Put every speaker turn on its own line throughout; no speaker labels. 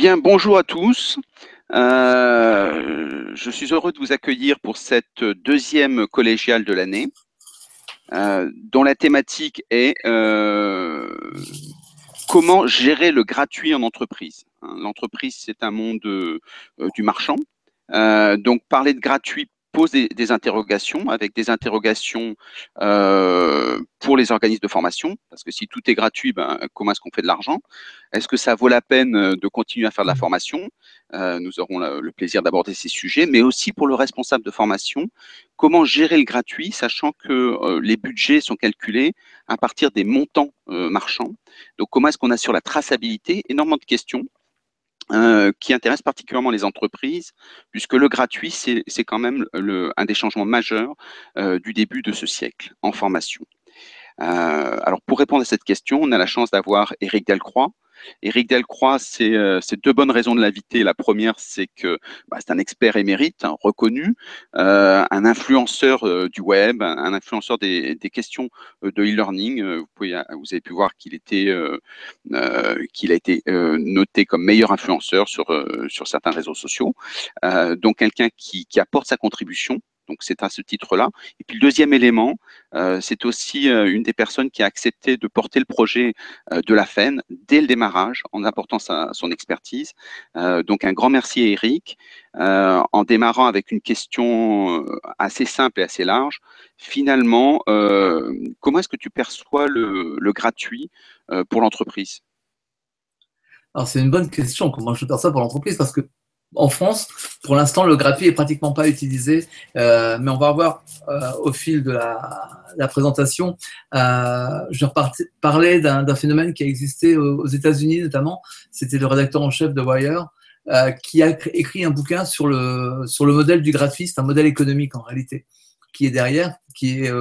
Bien, bonjour à tous. Je suis heureux de vous accueillir pour cette deuxième collégiale de l'année, dont la thématique est comment gérer le gratuit en entreprise. L'entreprise, c'est un monde du marchand. Donc, parler de gratuit pose des interrogations, avec des interrogations pour les organismes de formation, parce que si tout est gratuit, ben, comment est-ce qu'on fait de l'argent? Est-ce que ça vaut la peine de continuer à faire de la formation? Nous aurons le plaisir d'aborder ces sujets, mais aussi pour le responsable de formation, comment gérer le gratuit, sachant que les budgets sont calculés à partir des montants marchands. Donc, comment est-ce qu'on assure la traçabilité? Énormément de questions qui intéressent particulièrement les entreprises, puisque le gratuit, c'est quand même un des changements majeurs du début de ce siècle en formation. Alors, pour répondre à cette question, on a la chance d'avoir Éric Delcroix. Éric Delcroix, c'est deux bonnes raisons de l'inviter. La première, c'est que c'est un expert émérite, reconnu, un influenceur du web, un influenceur des questions de e-learning. Vous avez pu voir qu'il a été noté comme meilleur influenceur sur certains réseaux sociaux. Donc, quelqu'un qui apporte sa contribution. Donc, c'est à ce titre-là. Et puis, le deuxième élément, c'est aussi une des personnes qui a accepté de porter le projet de la FEN dès le démarrage, en apportant son expertise. Donc, un grand merci à Eric. En démarrant avec une question assez simple et assez large, finalement, comment est-ce que tu perçois le gratuit pour l'entreprise?
Alors, c'est une bonne question, comment je perçois pour l'entreprise, parce que en France, pour l'instant, le gratuit est pratiquement pas utilisé, mais on va voir au fil de la présentation. Je vais parler d'un phénomène qui a existé aux États-Unis notamment. C'était le rédacteur en chef de Wire qui a écrit un bouquin sur le modèle du gratuit. C'est un modèle économique en réalité qui est derrière, qui est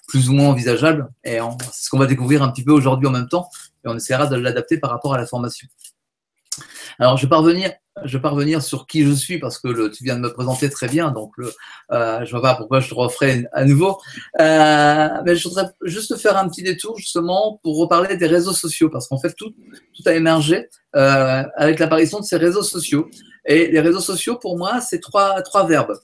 plus ou moins envisageable. Et c'est ce qu'on va découvrir un petit peu aujourd'hui en même temps, et on essaiera de l'adapter par rapport à la formation. Alors, je vais pas revenir sur qui je suis parce que tu viens de me présenter très bien, donc je ne vois pas pourquoi je te referai à nouveau. Mais je voudrais juste faire un petit détour justement pour reparler des réseaux sociaux parce qu'en fait, tout a émergé avec l'apparition de ces réseaux sociaux. Et les réseaux sociaux, pour moi, c'est trois verbes.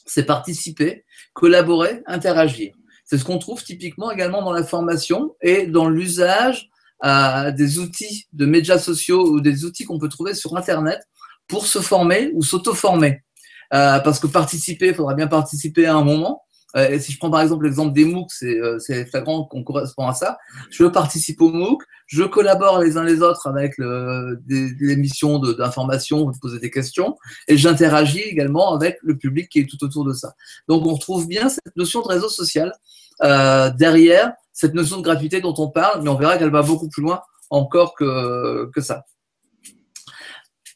C'est participer, collaborer, interagir. C'est ce qu'on trouve typiquement également dans la formation et dans l'usage des outils de médias sociaux ou des outils qu'on peut trouver sur Internet pour se former ou s'auto-former. Parce que participer, il faudra bien participer à un moment. Et si je prends par exemple l'exemple des MOOC, c'est flagrant qu'on correspond à ça. Je participe au MOOC, je collabore les uns les autres avec des missions d'information, de poser des questions, et j'interagis également avec le public qui est tout autour de ça. Donc on retrouve bien cette notion de réseau social derrière cette notion de gratuité dont on parle, mais on verra qu'elle va beaucoup plus loin encore que ça.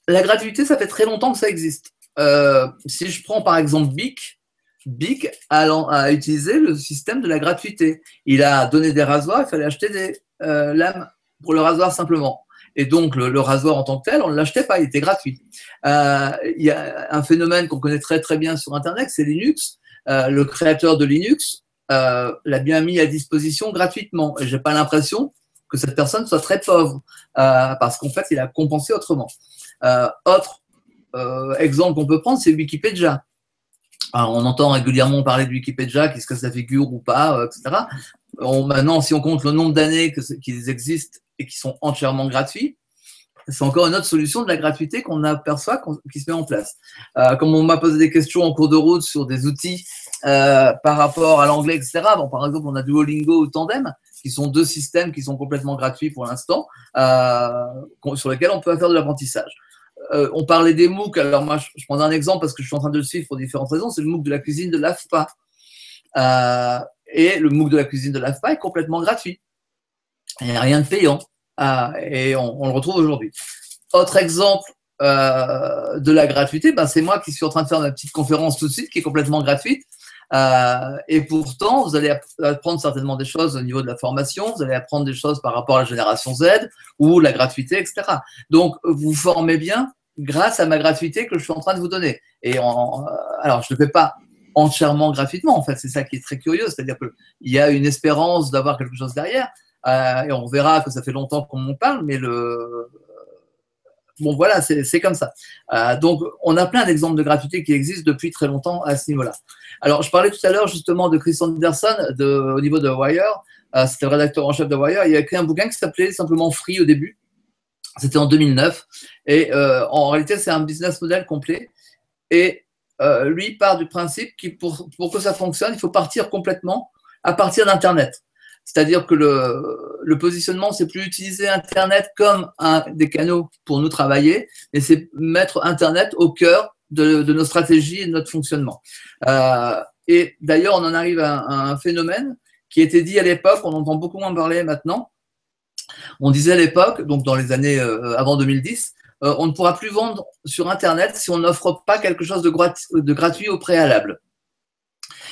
La gratuité, ça fait très longtemps que ça existe. Si je prends par exemple Bic a utilisé le système de la gratuité. Il a donné des rasoirs, il fallait acheter des lames pour le rasoir simplement. Et donc, le rasoir en tant que tel, on ne l'achetait pas, il était gratuit. Il y a un phénomène qu'on connaît très très bien sur Internet, c'est Linux. Le créateur de Linux l'a bien mis à disposition gratuitement. Et je n'ai pas l'impression que cette personne soit très pauvre, parce qu'en fait, il a compensé autrement. Autre exemple qu'on peut prendre, c'est Wikipédia. Alors, on entend régulièrement parler de Wikipédia, qui se casse la figure ou pas, etc. Maintenant, si on compte le nombre d'années qu'ils existent et qui sont entièrement gratuits, c'est encore une autre solution de la gratuité qu'on aperçoit qui se met en place. Comme on m'a posé des questions en cours de route sur des outils par rapport à l'anglais, etc. Bon, par exemple, on a Duolingo ou Tandem, qui sont deux systèmes qui sont complètement gratuits pour l'instant, sur lesquels on peut faire de l'apprentissage. On parlait des MOOC, alors moi je prends un exemple parce que je suis en train de le suivre pour différentes raisons, c'est le MOOC de la cuisine de l'AFPA. Et le MOOC de la cuisine de l'AFPA est complètement gratuit. Il n'y a rien de payant. Et on le retrouve aujourd'hui. Autre exemple de la gratuité, c'est moi qui suis en train de faire ma petite conférence tout de suite, qui est complètement gratuite. Et pourtant, vous allez apprendre certainement des choses au niveau de la formation, vous allez apprendre des choses par rapport à la génération Z ou la gratuité, etc. Donc, vous formez bien grâce à ma gratuité que je suis en train de vous donner. Et alors, je ne le fais pas entièrement gratuitement, en fait, c'est ça qui est très curieux, c'est-à-dire qu'il y a une espérance d'avoir quelque chose derrière, et on verra que ça fait longtemps qu'on en parle, mais bon, voilà, c'est comme ça. Donc, on a plein d'exemples de gratuité qui existent depuis très longtemps à ce niveau-là. Alors, je parlais tout à l'heure justement de Chris Anderson au niveau de Wire. C'était le rédacteur en chef de Wire. Il a écrit un bouquin qui s'appelait simplement Free au début. C'était en 2009. Et en réalité, c'est un business model complet. Et lui part du principe que pour que ça fonctionne, il faut partir complètement à partir d'Internet. C'est-à-dire que le positionnement, c'est plus utiliser Internet comme un des canaux pour nous travailler, mais c'est mettre Internet au cœur de nos stratégies et de notre fonctionnement. Et d'ailleurs, on en arrive à un phénomène qui était dit à l'époque, on entend beaucoup moins parler maintenant. On disait à l'époque, donc dans les années avant 2010, on ne pourra plus vendre sur Internet si on n'offre pas quelque chose de gratuit au préalable.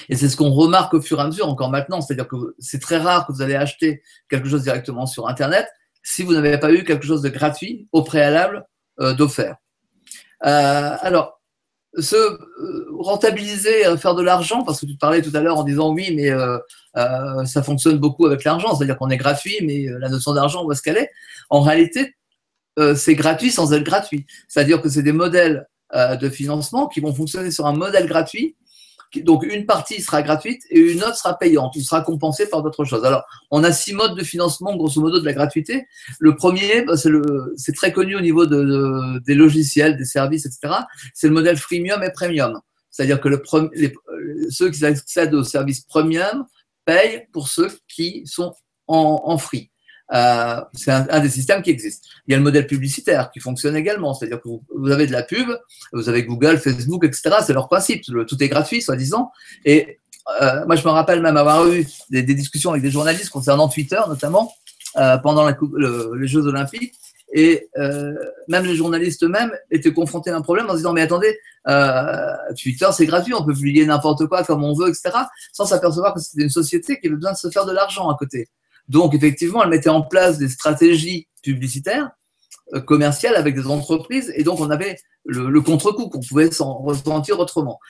Et c'est ce qu'on remarque au fur et à mesure, encore maintenant. C'est-à-dire que c'est très rare que vous allez acheter quelque chose directement sur Internet si vous n'avez pas eu quelque chose de gratuit au préalable d'offert. Alors, rentabiliser, faire de l'argent, parce que tu parlais tout à l'heure en disant oui, mais ça fonctionne beaucoup avec l'argent. C'est-à-dire qu'on est gratuit, mais la notion d'argent, où est-ce qu'elle est? En réalité, c'est gratuit sans être gratuit. C'est-à-dire que c'est des modèles de financement qui vont fonctionner sur un modèle gratuit. Donc, une partie sera gratuite et une autre sera payante, ou sera compensée par d'autres choses. Alors, on a 6 modes de financement, grosso modo, de la gratuité. Le premier, c'est très connu au niveau des logiciels, des services, etc. C'est le modèle freemium et premium. C'est-à-dire que ceux qui accèdent aux services premium payent pour ceux qui sont en free. C'est un des systèmes qui existe. Il y a le modèle publicitaire qui fonctionne également, c'est-à-dire que vous avez de la pub, vous avez Google, Facebook, etc. C'est leur principe, tout est gratuit, soi-disant. Et moi, je me rappelle même avoir eu des discussions avec des journalistes concernant Twitter, notamment, pendant les Jeux Olympiques. Et même les journalistes eux-mêmes étaient confrontés à un problème en se disant, mais attendez, Twitter, c'est gratuit, on peut publier n'importe quoi comme on veut, etc. Sans s'apercevoir que c'était une société qui avait besoin de se faire de l'argent à côté. Donc, effectivement, elle mettait en place des stratégies publicitaires, commerciales avec des entreprises, et donc on avait le contre-coup qu'on pouvait s'en ressentir autrement.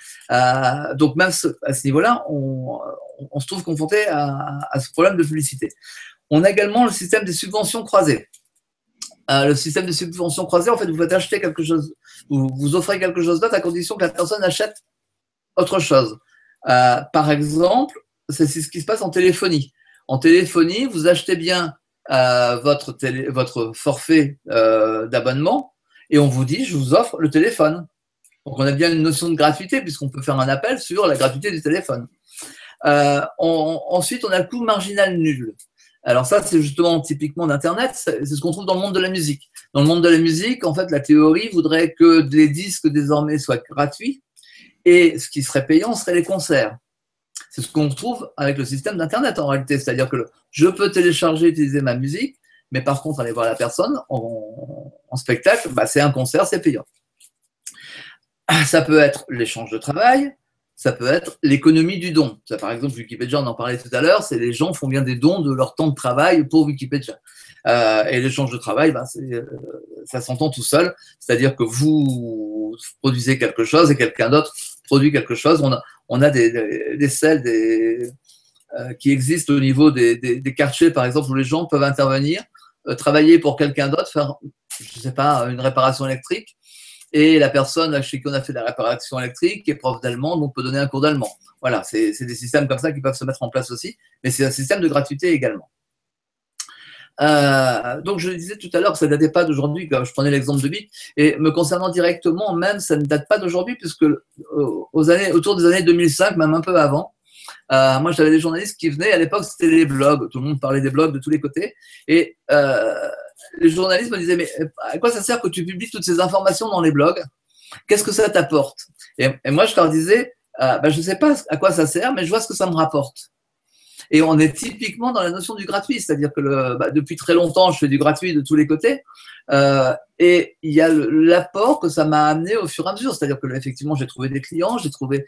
Donc, même à ce niveau-là, on se trouve confronté à ce problème de publicité. On a également le système des subventions croisées. Le système de subventions croisées, en fait, vous faites acheter quelque chose, vous offrez quelque chose d'autre à condition que la personne achète autre chose. Par exemple, c'est ce qui se passe en téléphonie. En téléphonie, vous achetez bien votre forfait d'abonnement et on vous dit, je vous offre le téléphone. Donc, on a bien une notion de gratuité puisqu'on peut faire un appel sur la gratuité du téléphone. Ensuite, on a le coût marginal nul. Alors ça, c'est justement typiquement d'Internet, c'est ce qu'on trouve dans le monde de la musique. Dans le monde de la musique, en fait, la théorie voudrait que les disques désormais soient gratuits et ce qui serait payant serait les concerts. C'est ce qu'on trouve avec le système d'Internet en réalité. C'est-à-dire que je peux télécharger, utiliser ma musique, mais par contre, aller voir la personne en spectacle, c'est un concert, c'est payant. Ça peut être l'échange de travail, ça peut être l'économie du don. Ça, par exemple, Wikipédia, on en parlait tout à l'heure, c'est les gens font bien des dons de leur temps de travail pour Wikipédia. Et l'échange de travail, ça s'entend tout seul. C'est-à-dire que vous produisez quelque chose et quelqu'un d'autre produit quelque chose. On a des selles qui existent au niveau des quartiers, par exemple, où les gens peuvent intervenir, travailler pour quelqu'un d'autre, faire, je ne sais pas, une réparation électrique. Et la personne chez qui on a fait la réparation électrique est prof d'allemand, donc peut donner un cours d'allemand. Voilà, c'est des systèmes comme ça qui peuvent se mettre en place aussi, mais c'est un système de gratuité également. Donc je disais tout à l'heure que ça ne datait pas d'aujourd'hui, je prenais l'exemple de Bic, et me concernant directement, même ça ne date pas d'aujourd'hui, puisque autour des années 2005, même un peu avant, moi j'avais des journalistes qui venaient, à l'époque c'était les blogs, tout le monde parlait des blogs de tous les côtés, et les journalistes me disaient, mais à quoi ça sert que tu publies toutes ces informations dans les blogs? Qu'est-ce que ça t'apporte? Et moi je leur disais, je ne sais pas à quoi ça sert, mais je vois ce que ça me rapporte. Et on est typiquement dans la notion du gratuit, c'est-à-dire que depuis très longtemps, je fais du gratuit de tous les côtés, et il y a l'apport que ça m'a amené au fur et à mesure, c'est-à-dire que effectivement, j'ai trouvé des clients, j'ai trouvé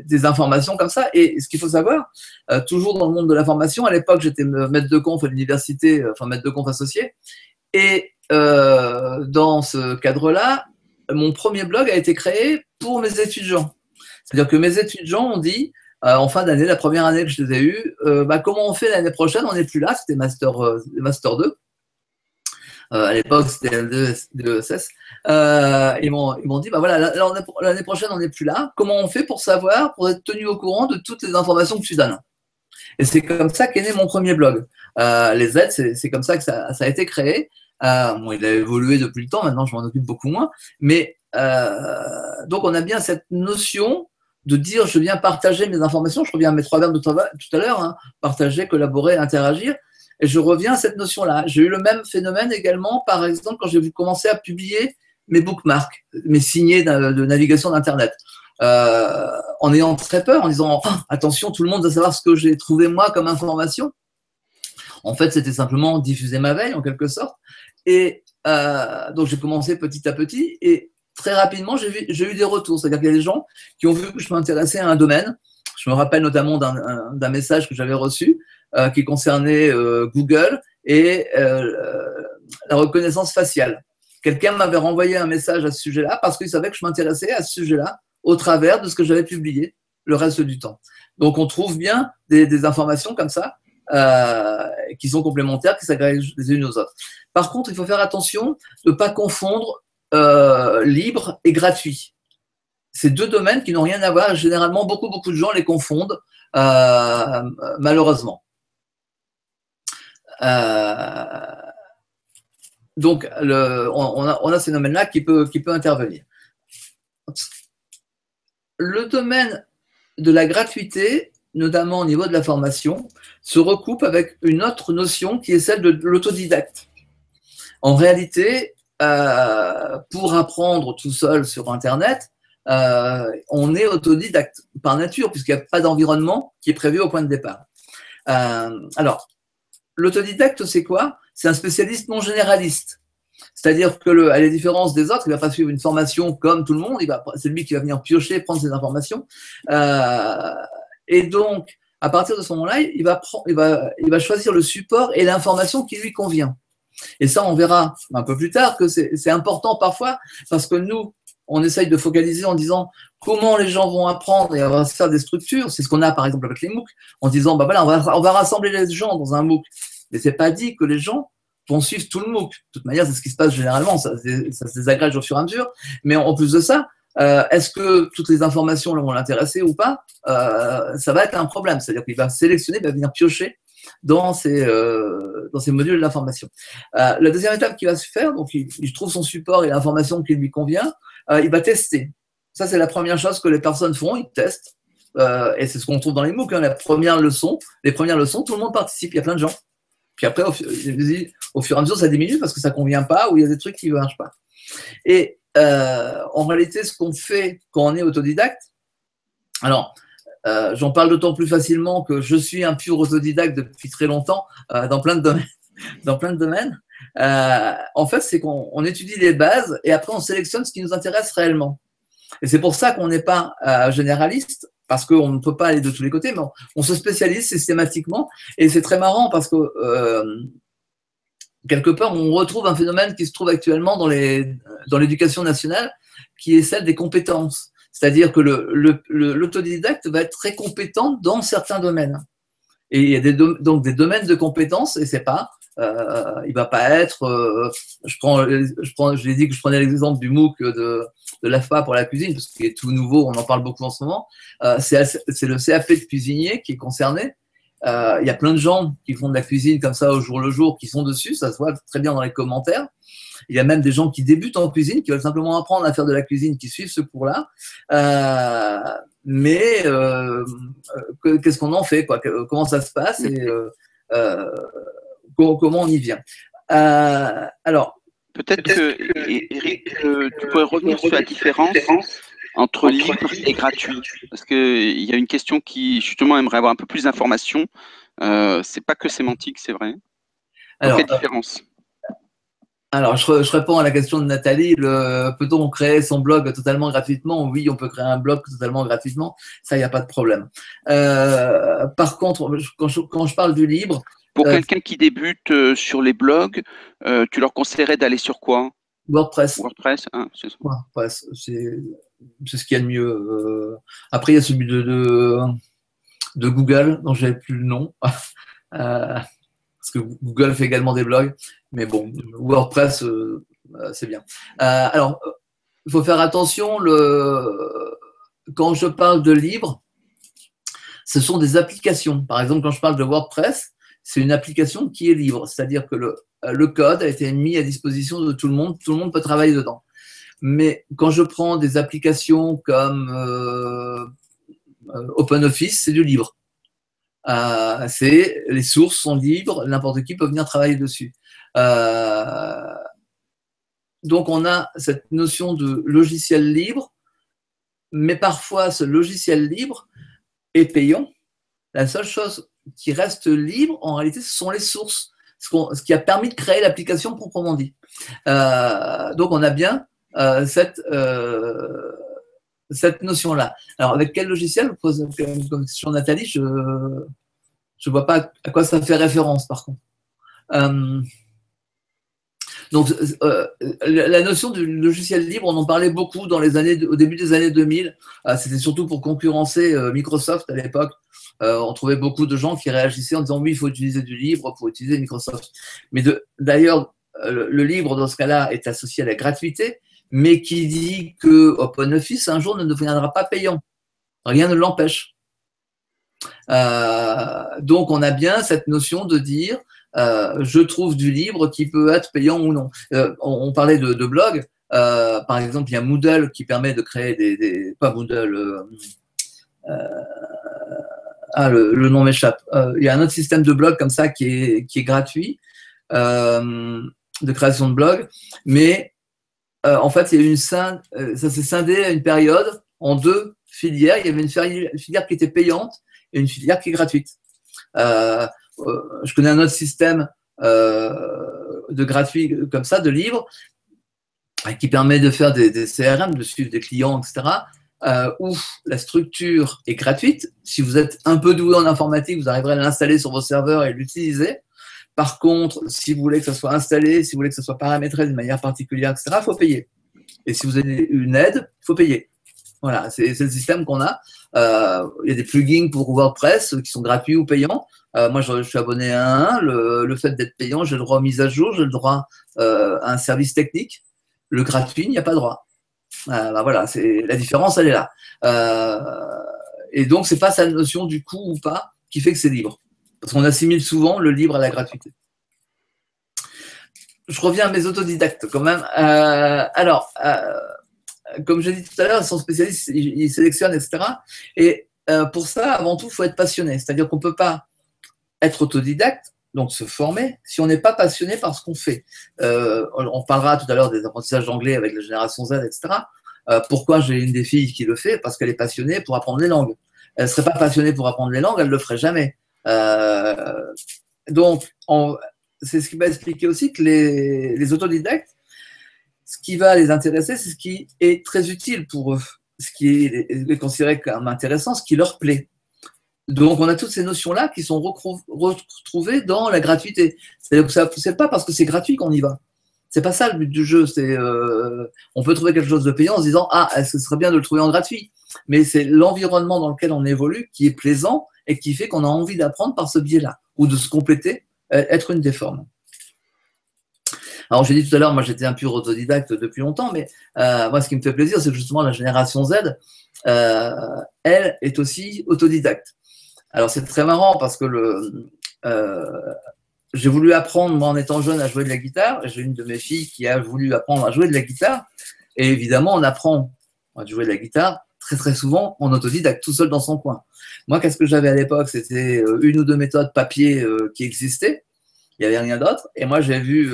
des informations comme ça, et ce qu'il faut savoir, toujours dans le monde de la formation, à l'époque, j'étais maître de conf à l'université, enfin maître de conf associé, et dans ce cadre-là, mon premier blog a été créé pour mes étudiants. C'est-à-dire que mes étudiants ont dit, en fin d'année, la première année que je les ai eus, comment on fait l'année prochaine? On n'est plus là, c'était Master 2. À l'époque, c'était L2, ils m'ont dit, bah voilà, l'année prochaine, on n'est plus là. Comment on fait pour savoir, pour être tenu au courant de toutes les informations que tu donnes? Et c'est comme ça qu'est né mon premier blog. Les aides, c'est comme ça que ça a été créé. Bon, il a évolué depuis le temps, maintenant je m'en occupe beaucoup moins. Mais donc on a bien cette notion de dire je viens partager mes informations, je reviens à mes 3 verbes de tout à l'heure, hein, partager, collaborer, interagir. Et je reviens à cette notion-là. J'ai eu le même phénomène également, par exemple, quand j'ai commencé à publier mes bookmarks, mes signets de navigation d'Internet. En ayant très peur, en disant oh, attention, tout le monde doit savoir ce que j'ai trouvé moi comme information. En fait, c'était simplement diffuser ma veille en quelque sorte. Et donc j'ai commencé petit à petit et très rapidement j'ai eu des retours. C'est-à-dire qu'il y a des gens qui ont vu que je m'intéressais à un domaine. Je me rappelle notamment d'un message que j'avais reçu qui concernait Google et la reconnaissance faciale. Quelqu'un m'avait renvoyé un message à ce sujet-là parce qu'il savait que je m'intéressais à ce sujet-là au travers de ce que j'avais publié le reste du temps. Donc, on trouve bien des informations comme ça qui sont complémentaires, qui s'agrègent les unes aux autres. Par contre, il faut faire attention de ne pas confondre libre et gratuit. C'est 2 domaines qui n'ont rien à voir. Généralement, beaucoup de gens les confondent, malheureusement. Donc, on a ce phénomène-là qui peut intervenir. Le domaine de la gratuité, notamment au niveau de la formation, se recoupe avec une autre notion qui est celle de l'autodidacte. En réalité, pour apprendre tout seul sur Internet, on est autodidacte par nature, puisqu'il n'y a pas d'environnement qui est prévu au point de départ. Alors, l'autodidacte, c'est quoi? C'est un spécialiste non généraliste. C'est-à-dire que, à la différence des autres, il ne va pas suivre une formation comme tout le monde, c'est lui qui va venir piocher, prendre ses informations. Et donc, à partir de ce moment-là, il va choisir le support et l'information qui lui convient. Et ça, on verra un peu plus tard que c'est important parfois, parce que nous, on essaye de focaliser en disant comment les gens vont apprendre et on va se faire des structures. C'est ce qu'on a par exemple avec les MOOC, en disant bah voilà, on va rassembler les gens dans un MOOC. Mais c'est pas dit que les gens vont suivre tout le MOOC. De toute manière, c'est ce qui se passe généralement, ça se désagrège au fur et à mesure. Mais en plus de ça, est-ce que toutes les informations vont l'intéresser ou pas? Ça va être un problème. C'est-à-dire qu'il va sélectionner, il va venir piocher dans ces modules d'information. La deuxième étape qu'il va se faire, donc il trouve son support et l'information qui lui convient, il va tester. Ça, c'est la première chose que les personnes font, ils testent. Et c'est ce qu'on trouve dans les MOOC, hein, les premières leçons, tout le monde participe, il y a plein de gens. Puis après, au fur et à mesure, ça diminue parce que ça ne convient pas ou il y a des trucs qui ne marchent pas. Et en réalité, ce qu'on fait quand on est autodidacte, alors, j'en parle d'autant plus facilement que je suis un pur autodidacte depuis très longtemps dans plein de domaines. En fait, c'est qu'on étudie les bases et après, on sélectionne ce qui nous intéresse réellement. Et c'est pour ça qu'on n'est pas généraliste, parce qu'on ne peut pas aller de tous les côtés, mais on se spécialise systématiquement. Et c'est très marrant parce que quelque part, on retrouve un phénomène qui se trouve actuellement dans l'éducation nationale, qui est celle des compétences. C'est-à-dire que l'autodidacte va être très compétent dans certains domaines. Et il y a donc des domaines de compétences, et c'est pas, il va pas être, je l'ai dit que je prenais l'exemple du MOOC de l'AFPA pour la cuisine, parce qu'il est tout nouveau, on en parle beaucoup en ce moment. C'est le CAP de cuisinier qui est concerné. Il y a plein de gens qui font de la cuisine comme ça au jour le jour, qui sont dessus, ça se voit très bien dans les commentaires. Il y a même des gens qui débutent en cuisine, qui veulent simplement apprendre à faire de la cuisine, qui suivent ce cours-là. Mais qu'est-ce qu'on en fait, quoi? Comment ça se passe et comment on y vient? Alors,
peut-être que, Eric, tu pourrais revenir sur la différence entre libre et gratuit, parce qu'il y a une question qui, justement, aimerait avoir un peu plus d'informations. C'est pas que sémantique, c'est vrai. Alors, quelle différence?
Alors, je réponds à la question de Nathalie. Peut-on créer son blog totalement gratuitement? Oui, on peut créer un blog totalement gratuitement. Ça, il n'y a pas de problème. Par contre, quand je parle du libre…
Pour quelqu'un qui débute sur les blogs, tu leur conseillerais d'aller sur quoi?
WordPress.
WordPress, hein, c'est ça.
WordPress, c'est ce qu'il y a de mieux. Après, il y a celui de Google, dont je n'avais plus le nom. parce que Google fait également des blogs, mais bon, WordPress, c'est bien. Alors, il faut faire attention, quand je parle de libre, ce sont des applications. Par exemple, quand je parle de WordPress, c'est une application qui est libre, c'est-à-dire que le code a été mis à disposition de tout le monde peut travailler dedans. Mais quand je prends des applications comme OpenOffice, c'est du libre. Les sources sont libres, n'importe qui peut venir travailler dessus. Donc, on a cette notion de logiciel libre, mais parfois, ce logiciel libre est payant. La seule chose qui reste libre, en réalité, ce sont les sources, ce qui a permis de créer l'application proprement dit. Donc, on a bien cette notion-là. Alors, avec quel logiciel, vous posez comme question Nathalie, je ne vois pas à quoi ça fait référence, par contre. Donc, la notion du logiciel libre, on en parlait beaucoup au début des années 2000. C'était surtout pour concurrencer Microsoft à l'époque. On trouvait beaucoup de gens qui réagissaient en disant oui, il faut utiliser du libre pour utiliser Microsoft. Mais d'ailleurs, le libre, dans ce cas-là, est associé à la gratuité, mais qui dit que OpenOffice, un jour, ne deviendra pas payant. Rien ne l'empêche. Donc, on a bien cette notion de dire je trouve du libre qui peut être payant ou non. On parlait de blog. Par exemple, il y a Moodle qui permet de créer pas Moodle. Le nom m'échappe. Il y a un autre système de blog comme ça qui est gratuit, de création de blog. Mais en fait, il y a ça s'est scindé à une période en deux filières. Il y avait une filière qui était payante et une filière qui est gratuite. Je connais un autre système de gratuit comme ça, de libre, qui permet de faire des CRM, de suivre des clients, etc., où la structure est gratuite. Si vous êtes un peu doué en informatique, vous arriverez à l'installer sur vos serveurs et l'utiliser. Par contre, si vous voulez que ça soit installé, si vous voulez que ça soit paramétré d'une manière particulière, etc., il faut payer. Et si vous avez une aide, il faut payer. Voilà, c'est le système qu'on a. Il y a des plugins pour WordPress qui sont gratuits ou payants. Moi, je suis abonné à un. Le fait d'être payant, j'ai le droit aux mises à jour, j'ai le droit à un service technique. Le gratuit, il n'y a pas droit. Voilà, la différence, elle est là. Et donc, c'est pas sa notion du coût ou pas qui fait que c'est libre. Parce qu'on assimile souvent le libre à la gratuité. Je reviens à mes autodidactes quand même. Comme j'ai dit tout à l'heure, ils sont spécialistes, ils sélectionnent, etc. Et pour ça, avant tout, il faut être passionné. C'est-à-dire qu'on ne peut pas être autodidacte, donc se former, si on n'est pas passionné par ce qu'on fait. On parlera tout à l'heure des apprentissages d'anglais avec la génération Z, etc. Pourquoi j'ai une des filles qui le fait? Parce qu'elle est passionnée pour apprendre les langues. Elle ne serait pas passionnée pour apprendre les langues, elle ne le ferait jamais. Donc, c'est ce qui m'a expliqué aussi que les autodidactes, ce qui va les intéresser, c'est ce qui est très utile pour eux, ce qui est considéré comme intéressant, ce qui leur plaît. Donc, on a toutes ces notions-là qui sont retrouvées dans la gratuité. C'est-à-dire que c'est pas parce que c'est gratuit qu'on y va. C'est pas ça le but du jeu. On peut trouver quelque chose de payant en se disant « Ah, ce serait bien de le trouver en gratuit ». Mais c'est l'environnement dans lequel on évolue qui est plaisant et qui fait qu'on a envie d'apprendre par ce biais-là ou de se compléter, être une des formes. Alors, j'ai dit tout à l'heure, moi, j'étais un pur autodidacte depuis longtemps, mais moi, ce qui me fait plaisir, c'est que justement, la génération Z, elle est aussi autodidacte. Alors, c'est très marrant parce que j'ai voulu apprendre, moi, en étant jeune, à jouer de la guitare. J'ai une de mes filles qui a voulu apprendre à jouer de la guitare. Et évidemment, on apprend à jouer de la guitare très, très souvent en autodidacte, tout seul dans son coin. Moi, qu'est-ce que j'avais à l'époque? C'était une ou deux méthodes papier qui existaient. Il n'y avait rien d'autre. Et moi, j'ai vu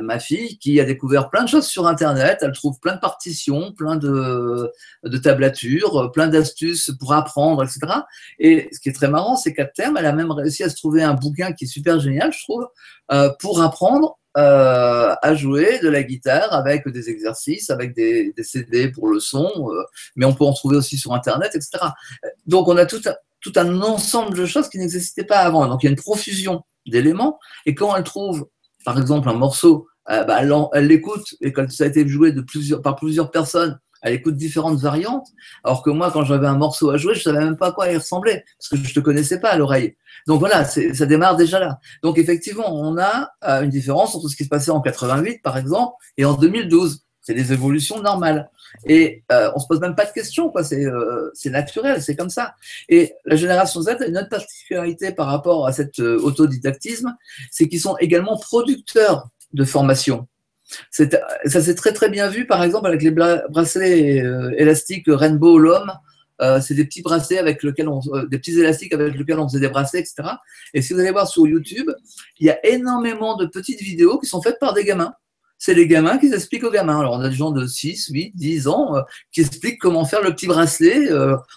ma fille qui a découvert plein de choses sur Internet. Elle trouve plein de partitions, plein de tablatures, plein d'astuces pour apprendre, etc. Et ce qui est très marrant, c'est qu'à terme, elle a même réussi à se trouver un bouquin qui est super génial, je trouve, pour apprendre à jouer de la guitare avec des exercices, avec des CD pour le son, mais on peut en trouver aussi sur Internet, etc. Donc, on a tout un ensemble de choses qui n'existaient pas avant. Donc, il y a une profusion d'éléments, et quand elle trouve, par exemple, un morceau, elle l'écoute, et quand ça a été joué par plusieurs personnes, elle écoute différentes variantes, alors que moi, quand j'avais un morceau à jouer, je savais même pas à quoi il ressemblait, parce que je te connaissais pas à l'oreille. Donc voilà, ça démarre déjà là. Donc effectivement, on a une différence entre ce qui se passait en 88, par exemple, et en 2012. C'est des évolutions normales. Et on se pose même pas de questions, quoi. C'est naturel, c'est comme ça. Et la génération Z a une autre particularité par rapport à cet autodidactisme, c'est qu'ils sont également producteurs de formation. Ça s'est très très bien vu, par exemple, avec les bracelets élastiques Rainbow l'homme. C'est des petits bracelets avec lesquels des petits élastiques avec lesquels on faisait des bracelets, etc. Et si vous allez voir sur YouTube, il y a énormément de petites vidéos qui sont faites par des gamins. C'est les gamins qui expliquent aux gamins. Alors, on a des gens de 6, 8, 10 ans qui expliquent comment faire le petit bracelet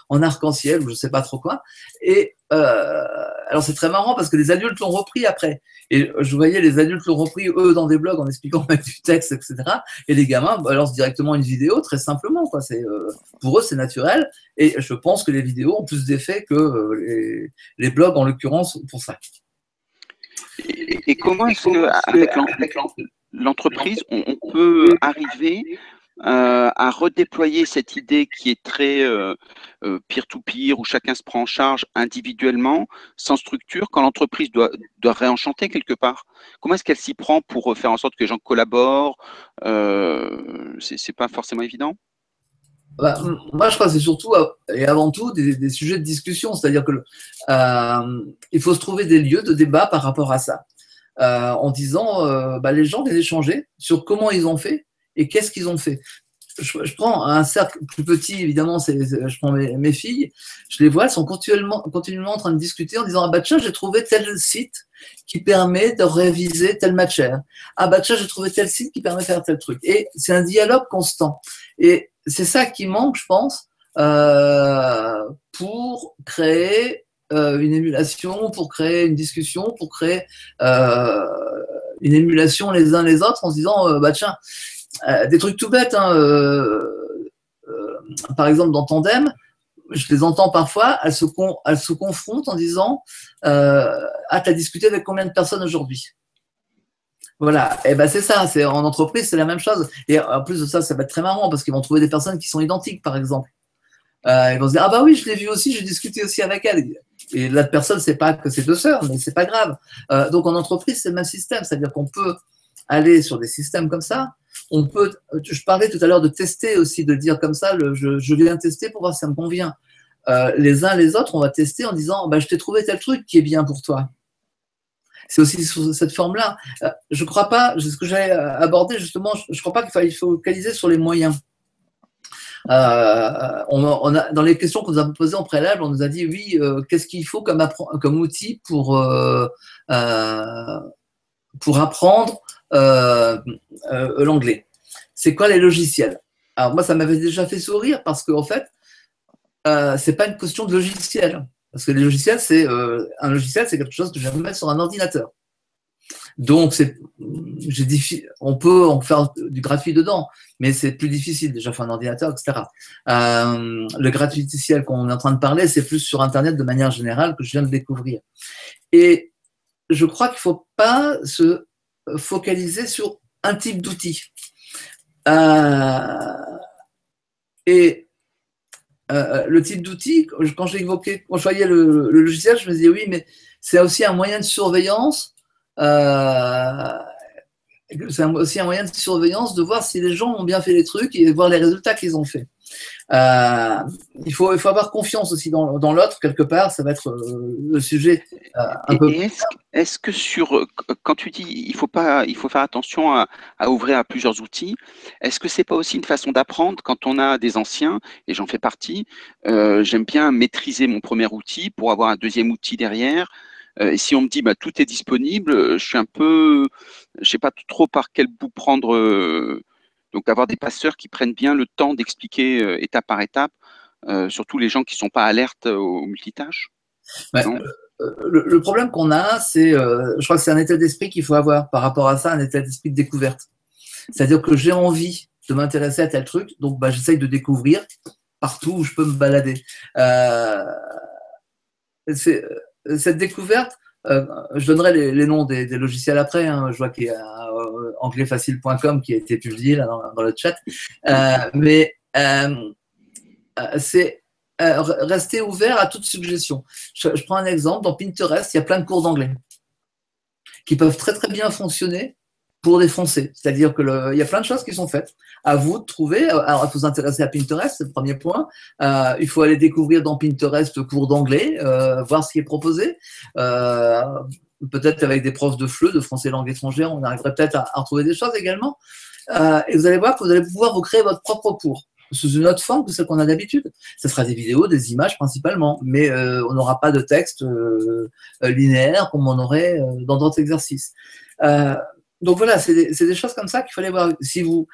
en arc-en-ciel ou je ne sais pas trop quoi. Et alors, c'est très marrant parce que les adultes l'ont repris après. Et je voyais les adultes l'ont repris, eux, dans des blogs en expliquant avec du texte, etc. Et les gamins lancent directement une vidéo très simplement, quoi. Pour eux, c'est naturel. Et je pense que les vidéos ont plus d'effet que les blogs, en l'occurrence, pour ça.
Et comment est-ce qu'avec l'entreprise, on peut arriver à redéployer cette idée qui est très peer-to-peer, où chacun se prend en charge individuellement, sans structure, quand l'entreprise doit réenchanter quelque part? Comment est-ce qu'elle s'y prend pour faire en sorte que les gens collaborent? C'est pas forcément évident?
Bah, moi, je crois que c'est surtout et avant tout des sujets de discussion, c'est-à-dire que il faut se trouver des lieux de débat par rapport à ça, en disant les gens viennent échanger sur comment ils ont fait et qu'est-ce qu'ils ont fait. Je prends un cercle plus petit, évidemment, je prends mes filles, je les vois, elles sont continuellement en train de discuter en disant « Ah bah tiens, j'ai trouvé tel site qui permet de réviser telle matière. Ah bah tiens, j'ai trouvé tel site qui permet de faire tel truc. » Et c'est un dialogue constant. Et c'est ça qui manque, je pense, pour créer une émulation, pour créer une discussion, pour créer une émulation les uns les autres en se disant bah tiens, des trucs tout bêtes, hein, par exemple dans Tandem, je les entends parfois, elles se confrontent en disant ah, t'as discuté avec combien de personnes aujourd'hui? Voilà, et ben c'est ça, en entreprise, c'est la même chose. Et en plus de ça, ça va être très marrant parce qu'ils vont trouver des personnes qui sont identiques, par exemple. Ils vont se dire, ah bah oui, je l'ai vu aussi, j'ai discuté aussi avec elle. Et la personne, c'est pas que c'est deux sœurs, mais c'est pas grave. Donc en entreprise, c'est le même système, c'est-à-dire qu'on peut aller sur des systèmes comme ça. Je parlais tout à l'heure de tester aussi, de dire comme ça, je viens tester pour voir si ça me convient. Les uns les autres, on va tester en disant, bah, je t'ai trouvé tel truc qui est bien pour toi. C'est aussi sous cette forme-là. Je ne crois pas, c'est ce que j'ai abordé justement, je ne crois pas qu'il faille focaliser sur les moyens. Dans les questions qu'on nous a posées en préalable, on nous a dit oui, qu'est-ce qu'il faut comme outil pour apprendre l'anglais? C'est quoi les logiciels? Alors moi, ça m'avait déjà fait sourire parce qu'en fait, c'est pas une question de logiciel. Parce que les logiciels, un logiciel, c'est quelque chose que je vais mettre sur un ordinateur. Donc, on peut en faire du gratuit dedans, mais c'est plus difficile déjà sur un ordinateur, etc. Le gratuitiel qu'on est en train de parler, c'est plus sur Internet de manière générale que je viens de découvrir. Et je crois qu'il ne faut pas se focaliser sur un type d'outil. Le type d'outil, quand je voyais le logiciel, je me disais oui, mais c'est aussi un moyen de surveillance. C'est aussi un moyen de surveillance de voir si les gens ont bien fait les trucs et voir les résultats qu'ils ont fait. Il faut avoir confiance aussi dans l'autre, quelque part, ça va être le sujet un peu.
Est-ce que quand tu dis il faut faire attention à ouvrir à plusieurs outils, est-ce que c'est pas aussi une façon d'apprendre quand on a des anciens, et j'en fais partie, j'aime bien maîtriser mon premier outil pour avoir un deuxième outil derrière. Et si on me dit bah, tout est disponible, je suis un peu, je sais pas trop par quel bout prendre. Donc avoir des passeurs qui prennent bien le temps d'expliquer étape par étape, surtout les gens qui sont pas alertes aux multitâches.
Ouais, le problème qu'on a, c'est, je crois que c'est un état d'esprit qu'il faut avoir par rapport à ça, un état d'esprit de découverte. C'est-à-dire que j'ai envie de m'intéresser à tel truc, donc bah, j'essaye de découvrir partout où je peux me balader. Cette découverte, je donnerai les noms des logiciels après, hein, je vois qu'il y a anglaiisfacile.com qui a été publié là, dans le chat, mais c'est rester ouvert à toute suggestion. Je prends un exemple. Dans Pinterest, il y a plein de cours d'anglais qui peuvent très très bien fonctionner pour des Français. C'est-à-dire qu'il y a plein de choses qui sont faites. À vous de trouver. Alors, il faut s'intéresser à Pinterest, c'est le premier point. Il faut aller découvrir dans Pinterest cours d'anglais, voir ce qui est proposé. Peut-être avec des profs de FLE, de français langue étrangère, on arriverait peut-être à retrouver des choses également. Et vous allez voir que vous allez pouvoir vous créer votre propre cours sous une autre forme que celle qu'on a d'habitude. Ce sera des vidéos, des images principalement, mais on n'aura pas de texte linéaire comme on aurait dans d'autres exercices. Donc voilà, c'est des choses comme ça qu'il fallait voir. Si vous,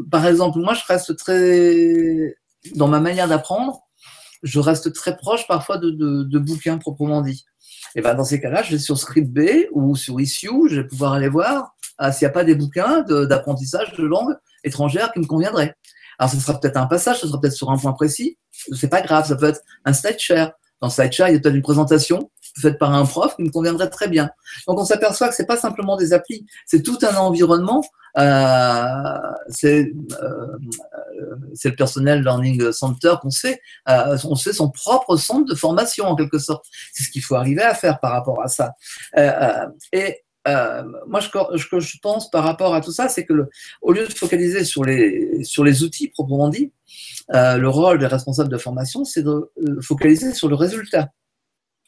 par exemple, moi je reste très, dans ma manière d'apprendre, je reste très proche parfois de bouquins proprement dit. Et ben dans ces cas-là, je vais sur ScriptB ou sur Issue, je vais pouvoir aller voir s'il n'y a pas des bouquins d'apprentissage de langue étrangère qui me conviendraient. Alors, ce sera peut-être un passage, ce sera peut-être sur un point précis, c'est pas grave, ça peut être un SlideShare. Dans SlideShare, il y a peut-être une présentation faite par un prof qui me conviendrait très bien. Donc, on s'aperçoit que c'est pas simplement des applis, c'est tout un environnement. C'est le Personnel Learning Center qu'on sait. On sait son propre centre de formation, en quelque sorte. C'est ce qu'il faut arriver à faire par rapport à ça. Moi, ce que je pense par rapport à tout ça, c'est que au lieu de focaliser sur les outils proprement dit, le rôle des responsables de formation, c'est de focaliser sur le résultat.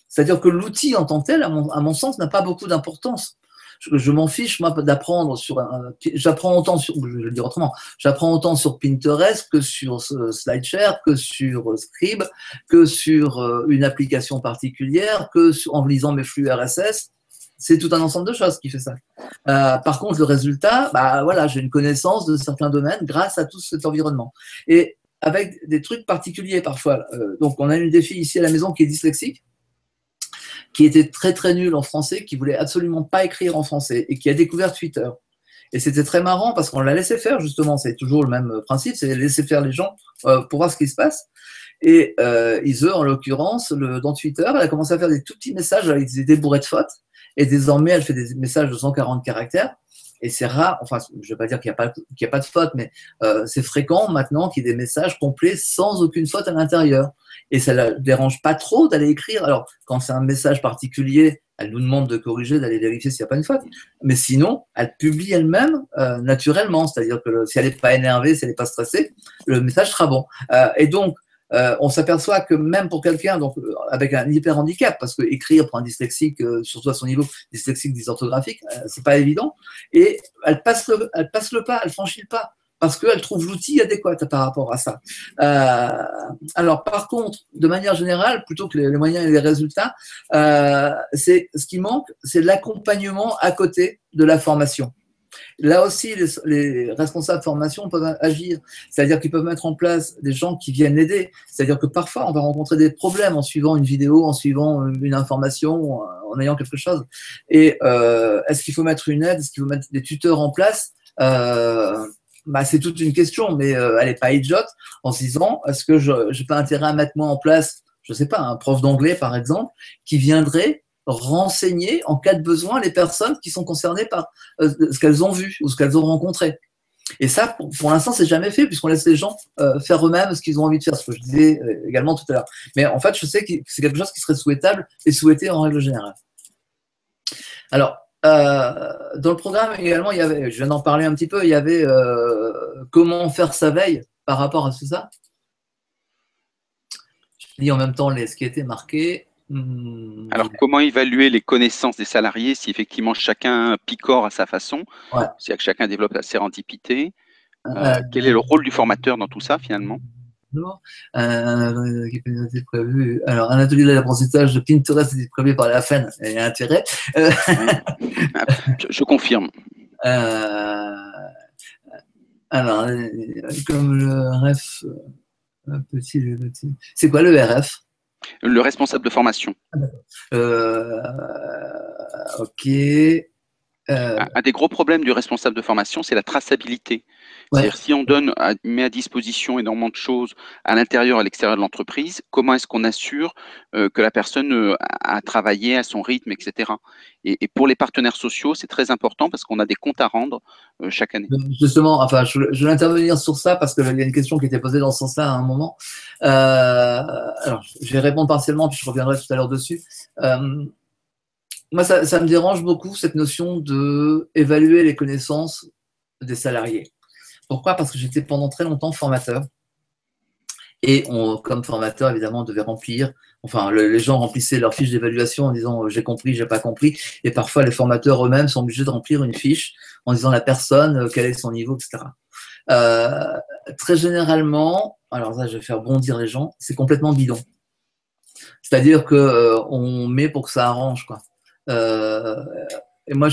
C'est-à-dire que l'outil en tant que tel, à mon sens, n'a pas beaucoup d'importance. Je m'en fiche, moi, d'apprendre j'apprends autant sur, je vais le dire autrement, j'apprends autant sur Pinterest que sur SlideShare, que sur Scribe, que sur une application particulière, en lisant mes flux RSS. C'est tout un ensemble de choses qui fait ça. Par contre, le résultat, voilà, j'ai une connaissance de certains domaines grâce à tout cet environnement. Et avec des trucs particuliers parfois. Donc, on a une des filles ici à la maison qui est dyslexique, qui était très très nulle en français, qui voulait absolument pas écrire en français et qui a découvert Twitter. Et c'était très marrant parce qu'on l'a laissé faire justement. C'est toujours le même principe, c'est laisser faire les gens pour voir ce qui se passe. Et Ise, en l'occurrence, dans Twitter, elle a commencé à faire des tout petits messages avec des bourrées de fautes. Et désormais, elle fait des messages de 140 caractères. Et c'est rare, enfin, je ne vais pas dire qu'il n'y a pas de faute, mais c'est fréquent maintenant qu'il y ait des messages complets sans aucune faute à l'intérieur. Et ça ne la dérange pas trop d'aller écrire. Alors, quand c'est un message particulier, elle nous demande de corriger, d'aller vérifier s'il n'y a pas une faute. Mais sinon, elle publie elle-même naturellement. C'est-à-dire que si elle n'est pas énervée, si elle n'est pas stressée, le message sera bon. Et donc, on s'aperçoit que même pour quelqu'un avec un hyper handicap, parce que écrire pour un dyslexique, surtout à son niveau dyslexique dysorthographique, c'est pas évident, et elle passe le pas, elle franchit le pas, parce qu'elle trouve l'outil adéquat par rapport à ça. Alors par contre, de manière générale, plutôt que les moyens et les résultats, c'est ce qui manque, c'est l'accompagnement à côté de la formation. Là aussi, les responsables de formation peuvent agir, c'est-à-dire qu'ils peuvent mettre en place des gens qui viennent aider. C'est-à-dire que parfois, on va rencontrer des problèmes en suivant une vidéo, en suivant une information, en ayant quelque chose. Et est-ce qu'il faut mettre une aide? Est-ce qu'il faut mettre des tuteurs en place? C'est toute une question, mais elle n'est pas idiote en se disant, est-ce que je n'ai pas intérêt à mettre moi en place, je ne sais pas, un prof d'anglais par exemple, qui viendrait renseigner en cas de besoin les personnes qui sont concernées par ce qu'elles ont vu ou ce qu'elles ont rencontré. Et ça, pour l'instant, c'est jamais fait puisqu'on laisse les gens faire eux-mêmes ce qu'ils ont envie de faire, ce que je disais également tout à l'heure. Mais en fait, je sais que c'est quelque chose qui serait souhaitable et souhaité en règle générale. Alors, dans le programme également, il y avait, je viens d'en parler un petit peu, il y avait comment faire sa veille par rapport à tout ça. Je lis en même temps ce qui était marqué.
Alors, comment évaluer les connaissances des salariés si effectivement chacun picore à sa façon, c'est-à-dire que chacun développe la sérendipité? Quel est le rôle du formateur dans tout ça finalement?
Alors, un atelier d'apprentissage de Pinterest était prévu par la FEN, il y a intérêt.
Je confirme.
Alors, comme le RF, c'est quoi le RF?
Le responsable de formation.
Ok.
Un des gros problèmes du responsable de formation, c'est la traçabilité. C'est-à-dire, si on met à disposition énormément de choses à l'intérieur et à l'extérieur de l'entreprise, comment est-ce qu'on assure que la personne a travaillé à son rythme, etc. Et pour les partenaires sociaux, c'est très important parce qu'on a des comptes à rendre chaque année.
Justement, enfin, je vais intervenir sur ça parce qu'il y a une question qui était posée dans ce sens-là à un moment. Alors, je vais répondre partiellement, puis je reviendrai tout à l'heure dessus. Moi, ça me dérange beaucoup, cette notion d'évaluer les connaissances des salariés. Pourquoi? Parce que j'étais pendant très longtemps formateur. Et comme formateur, évidemment, on devait remplir, enfin, les gens remplissaient leur fiche d'évaluation en disant j'ai compris, j'ai pas compris. Et parfois, les formateurs eux-mêmes sont obligés de remplir une fiche en disant la personne, quel est son niveau, etc. Très généralement, alors là, je vais faire bondir les gens, c'est complètement bidon. C'est-à-dire qu'on met pour que ça arrange, quoi. Et moi,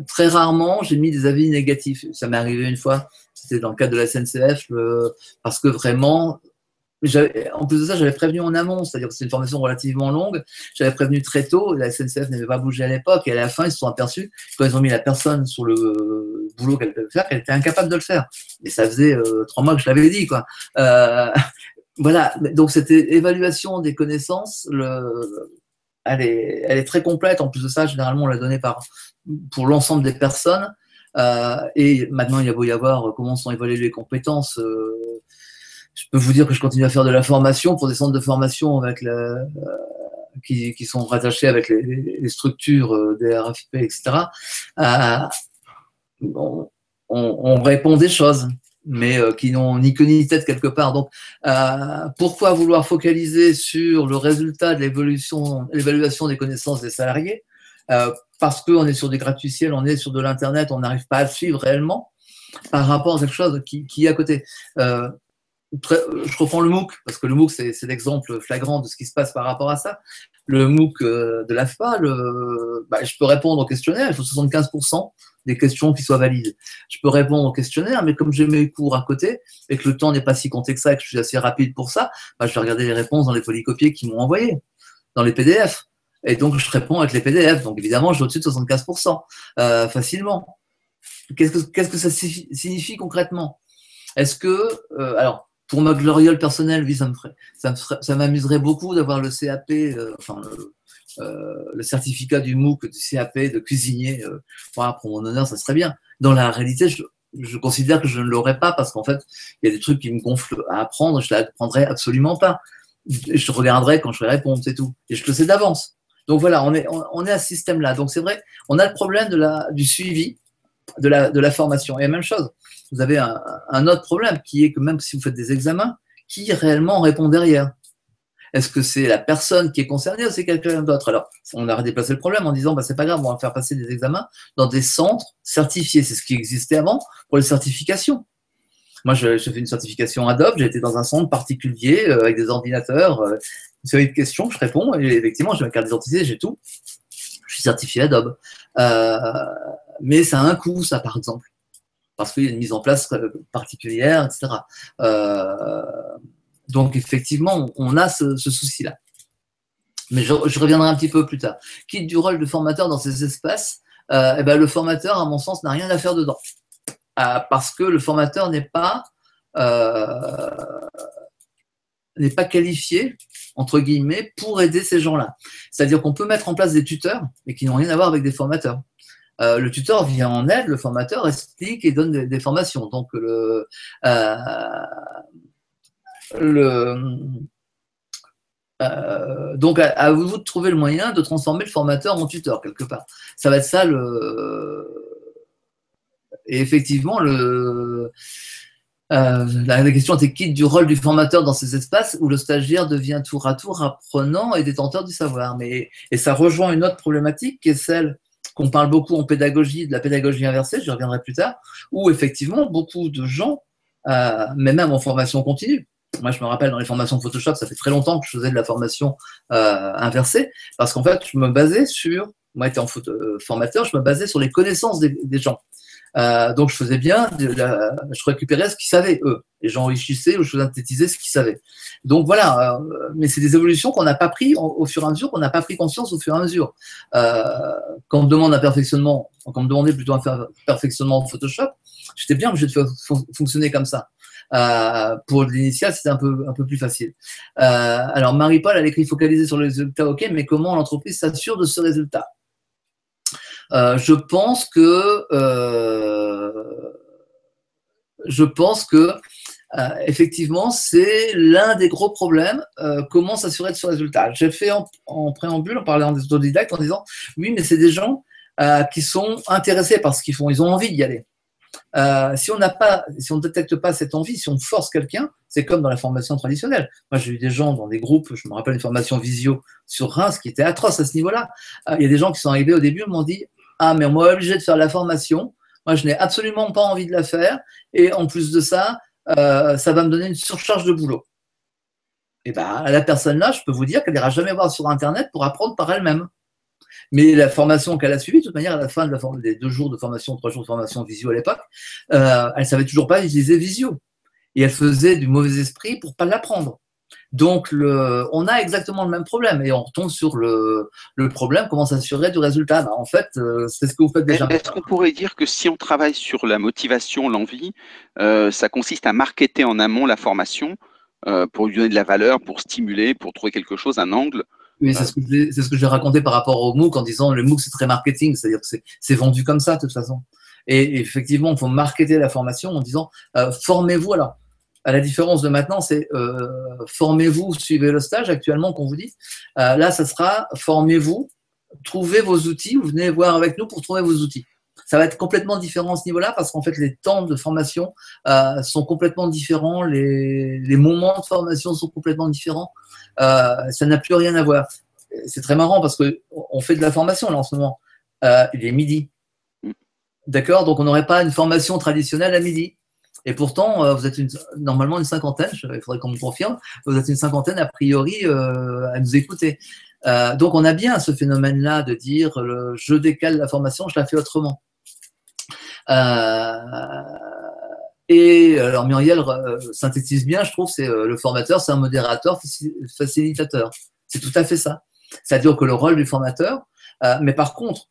très rarement, j'ai mis des avis négatifs. Ça m'est arrivé une fois, c'était dans le cadre de la SNCF, parce que vraiment, en plus de ça, j'avais prévenu en amont, c'est-à-dire que c'est une formation relativement longue. J'avais prévenu très tôt, la SNCF n'avait pas bougé à l'époque, et à la fin, ils se sont aperçus, quand ils ont mis la personne sur le boulot qu'elle devait faire, qu'elle était incapable de le faire. Et ça faisait 3 mois que je l'avais dit, quoi. Voilà, donc cette évaluation des connaissances, elle est très complète. En plus de ça, généralement, on l'a donnée pour l'ensemble des personnes. Et maintenant, il y a beau y avoir comment sont évaluées les compétences. Je peux vous dire que je continue à faire de la formation pour des centres de formation qui sont rattachés avec les structures des RFP, etc. On répond des choses, mais qui n'ont ni queue ni tête quelque part. Donc, pourquoi vouloir focaliser sur le résultat de l'évaluation des connaissances des salariés? Parce qu'on est sur des gratte-ciel, on est sur de l'Internet, on n'arrive pas à suivre réellement par rapport à quelque chose qui est à côté. Je reprends le MOOC, parce que le MOOC, c'est l'exemple flagrant de ce qui se passe par rapport à ça. Le MOOC de l'AFPA, je peux répondre au questionnaire, il faut 75% des questions qui soient valides. Je peux répondre au questionnaire, mais comme j'ai mes cours à côté et que le temps n'est pas si compté que ça et que je suis assez rapide pour ça, je vais regarder les réponses dans les polycopiés qu'ils m'ont envoyés, dans les PDF. Et donc, je réponds avec les PDF. Donc, évidemment, je suis au-dessus de 75% facilement. Qu'est-ce que ça signifie concrètement? Est-ce que, alors, pour ma gloriole personnelle, oui, ça m'amuserait beaucoup d'avoir le CAP, le certificat du MOOC, du CAP, de cuisinier. Pour mon honneur, ça serait bien. Dans la réalité, je considère que je ne l'aurais pas parce qu'en fait, il y a des trucs qui me gonflent à apprendre, je ne l'apprendrai absolument pas. Je regarderai quand je vais répondre, c'est tout. Et je le sais d'avance. Donc voilà, on est à ce système-là. Donc c'est vrai, on a le problème du suivi de la formation. Et la même chose, vous avez un autre problème qui est que même si vous faites des examens, qui réellement répond derrière? Est-ce que c'est la personne qui est concernée ou c'est quelqu'un d'autre? Alors, on a déplacé le problème en disant, c'est pas grave, on va faire passer des examens dans des centres certifiés. C'est ce qui existait avant pour les certifications. Moi, je fais une certification Adobe, j'ai été dans un centre particulier avec des ordinateurs, une série de questions, je réponds, et effectivement, j'ai ma carte d'identité, j'ai tout. Je suis certifié Adobe. Mais ça a un coût, ça, par exemple, parce qu'il y a une mise en place particulière, etc. Donc, effectivement, on a ce souci-là. Mais je reviendrai un petit peu plus tard. Quitte du rôle de formateur dans ces espaces, le formateur, à mon sens, n'a rien à faire dedans. Parce que le formateur n'est pas qualifié, entre guillemets, pour aider ces gens-là. C'est-à-dire qu'on peut mettre en place des tuteurs, mais qui n'ont rien à voir avec des formateurs. Le tuteur vient en aide, le formateur explique et donne des formations. Donc, donc à vous de trouver le moyen de transformer le formateur en tuteur, quelque part. Ça va être ça Et effectivement, la question était quitte du rôle du formateur dans ces espaces où le stagiaire devient tour à tour apprenant et détenteur du savoir. Et ça rejoint une autre problématique qui est celle qu'on parle beaucoup en pédagogie, de la pédagogie inversée, j'y reviendrai plus tard, où effectivement beaucoup de gens, mais même en formation continue, moi je me rappelle dans les formations Photoshop, ça fait très longtemps que je faisais de la formation inversée, parce qu'en fait je me basais moi étant formateur, je me basais sur les connaissances des gens. Donc je faisais bien, je récupérais ce qu'ils savaient eux, et j'enrichissais ou je synthétisais ce qu'ils savaient. Donc voilà, mais c'est des évolutions qu'on n'a pas pris au fur et à mesure, qu'on n'a pas pris conscience au fur et à mesure. Quand on me demande un perfectionnement, quand on me demandait plutôt un perfectionnement en Photoshop, J'étais bien obligé de faire fonctionner comme ça. Pour l'initial, c'était un peu plus facile. Alors, Marie-Paul, elle écrit focaliser sur le résultat, ok, mais comment l'entreprise s'assure de ce résultat? Je pense que effectivement, c'est l'un des gros problèmes. Comment s'assurer de ce résultat? J'ai fait en préambule, en parlant des autodidactes, en disant oui, mais c'est des gens qui sont intéressés par ce qu'ils font, ils ont envie d'y aller. Si on ne détecte pas cette envie, si on force quelqu'un, c'est comme dans la formation traditionnelle. Moi, j'ai eu des gens dans des groupes, je me rappelle une formation visio sur Reims qui était atroce à ce niveau-là. Il y a des gens qui sont arrivés au début, ils m'ont dit ah, mais on m'a obligé de faire la formation, moi je n'ai absolument pas envie de la faire, et en plus de ça, ça va me donner une surcharge de boulot. Et bien, la personne-là, je peux vous dire qu'elle n'ira jamais voir sur Internet pour apprendre par elle-même. Mais la formation qu'elle a suivie, de toute manière, à la fin des 2 jours de formation, 3 jours de formation visio à l'époque, elle ne savait toujours pas utiliser visio. Et elle faisait du mauvais esprit pour ne pas l'apprendre. Donc, on a exactement le même problème. Et on retombe sur le problème, comment s'assurer du résultat. En fait, c'est ce que vous faites déjà.
Est-ce qu'on pourrait dire que si on travaille sur la motivation, l'envie, ça consiste à marketer en amont la formation pour lui donner de la valeur, pour stimuler, pour trouver quelque chose, un angle?
Oui, c'est ce que j'ai raconté par rapport au MOOC en disant le MOOC c'est très marketing, c'est-à-dire que c'est vendu comme ça de toute façon. Et effectivement, il faut marketer la formation en disant formez-vous. Alors, à la différence de maintenant, c'est formez-vous, suivez le stage actuellement qu'on vous dit. Là, ça sera formez-vous, trouvez vos outils, vous venez voir avec nous pour trouver vos outils. Ça va être complètement différent à ce niveau-là parce qu'en fait, les temps de formation sont complètement différents, les moments de formation sont complètement différents. Ça n'a plus rien à voir. C'est très marrant parce qu'on fait de la formation là en ce moment. Il est midi. D'accord? Donc, on n'aurait pas une formation traditionnelle à midi. Et pourtant, vous êtes normalement une cinquantaine, il faudrait qu'on me confirme, vous êtes une cinquantaine a priori à nous écouter. Donc, on a bien ce phénomène-là de dire je décale la formation, je la fais autrement. Et alors Muriel synthétise bien, je trouve, c'est le formateur, c'est un modérateur, facilitateur. C'est tout à fait ça. C'est-à-dire que le rôle du formateur, mais par contre,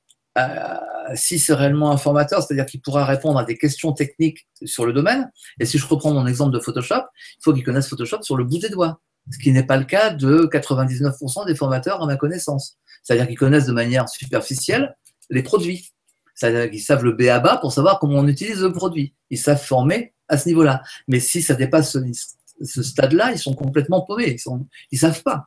si c'est réellement un formateur, c'est-à-dire qu'il pourra répondre à des questions techniques sur le domaine, et si je reprends mon exemple de Photoshop, il faut qu'il connaisse Photoshop sur le bout des doigts, ce qui n'est pas le cas de 99% des formateurs à ma connaissance. C'est-à-dire qu'ils connaissent de manière superficielle les produits. C'est-à-dire qu'ils savent le b.a.-ba pour savoir comment on utilise le produit. Ils savent former à ce niveau-là. Mais si ça dépasse ce stade-là, ils sont complètement paumés. Ils savent pas.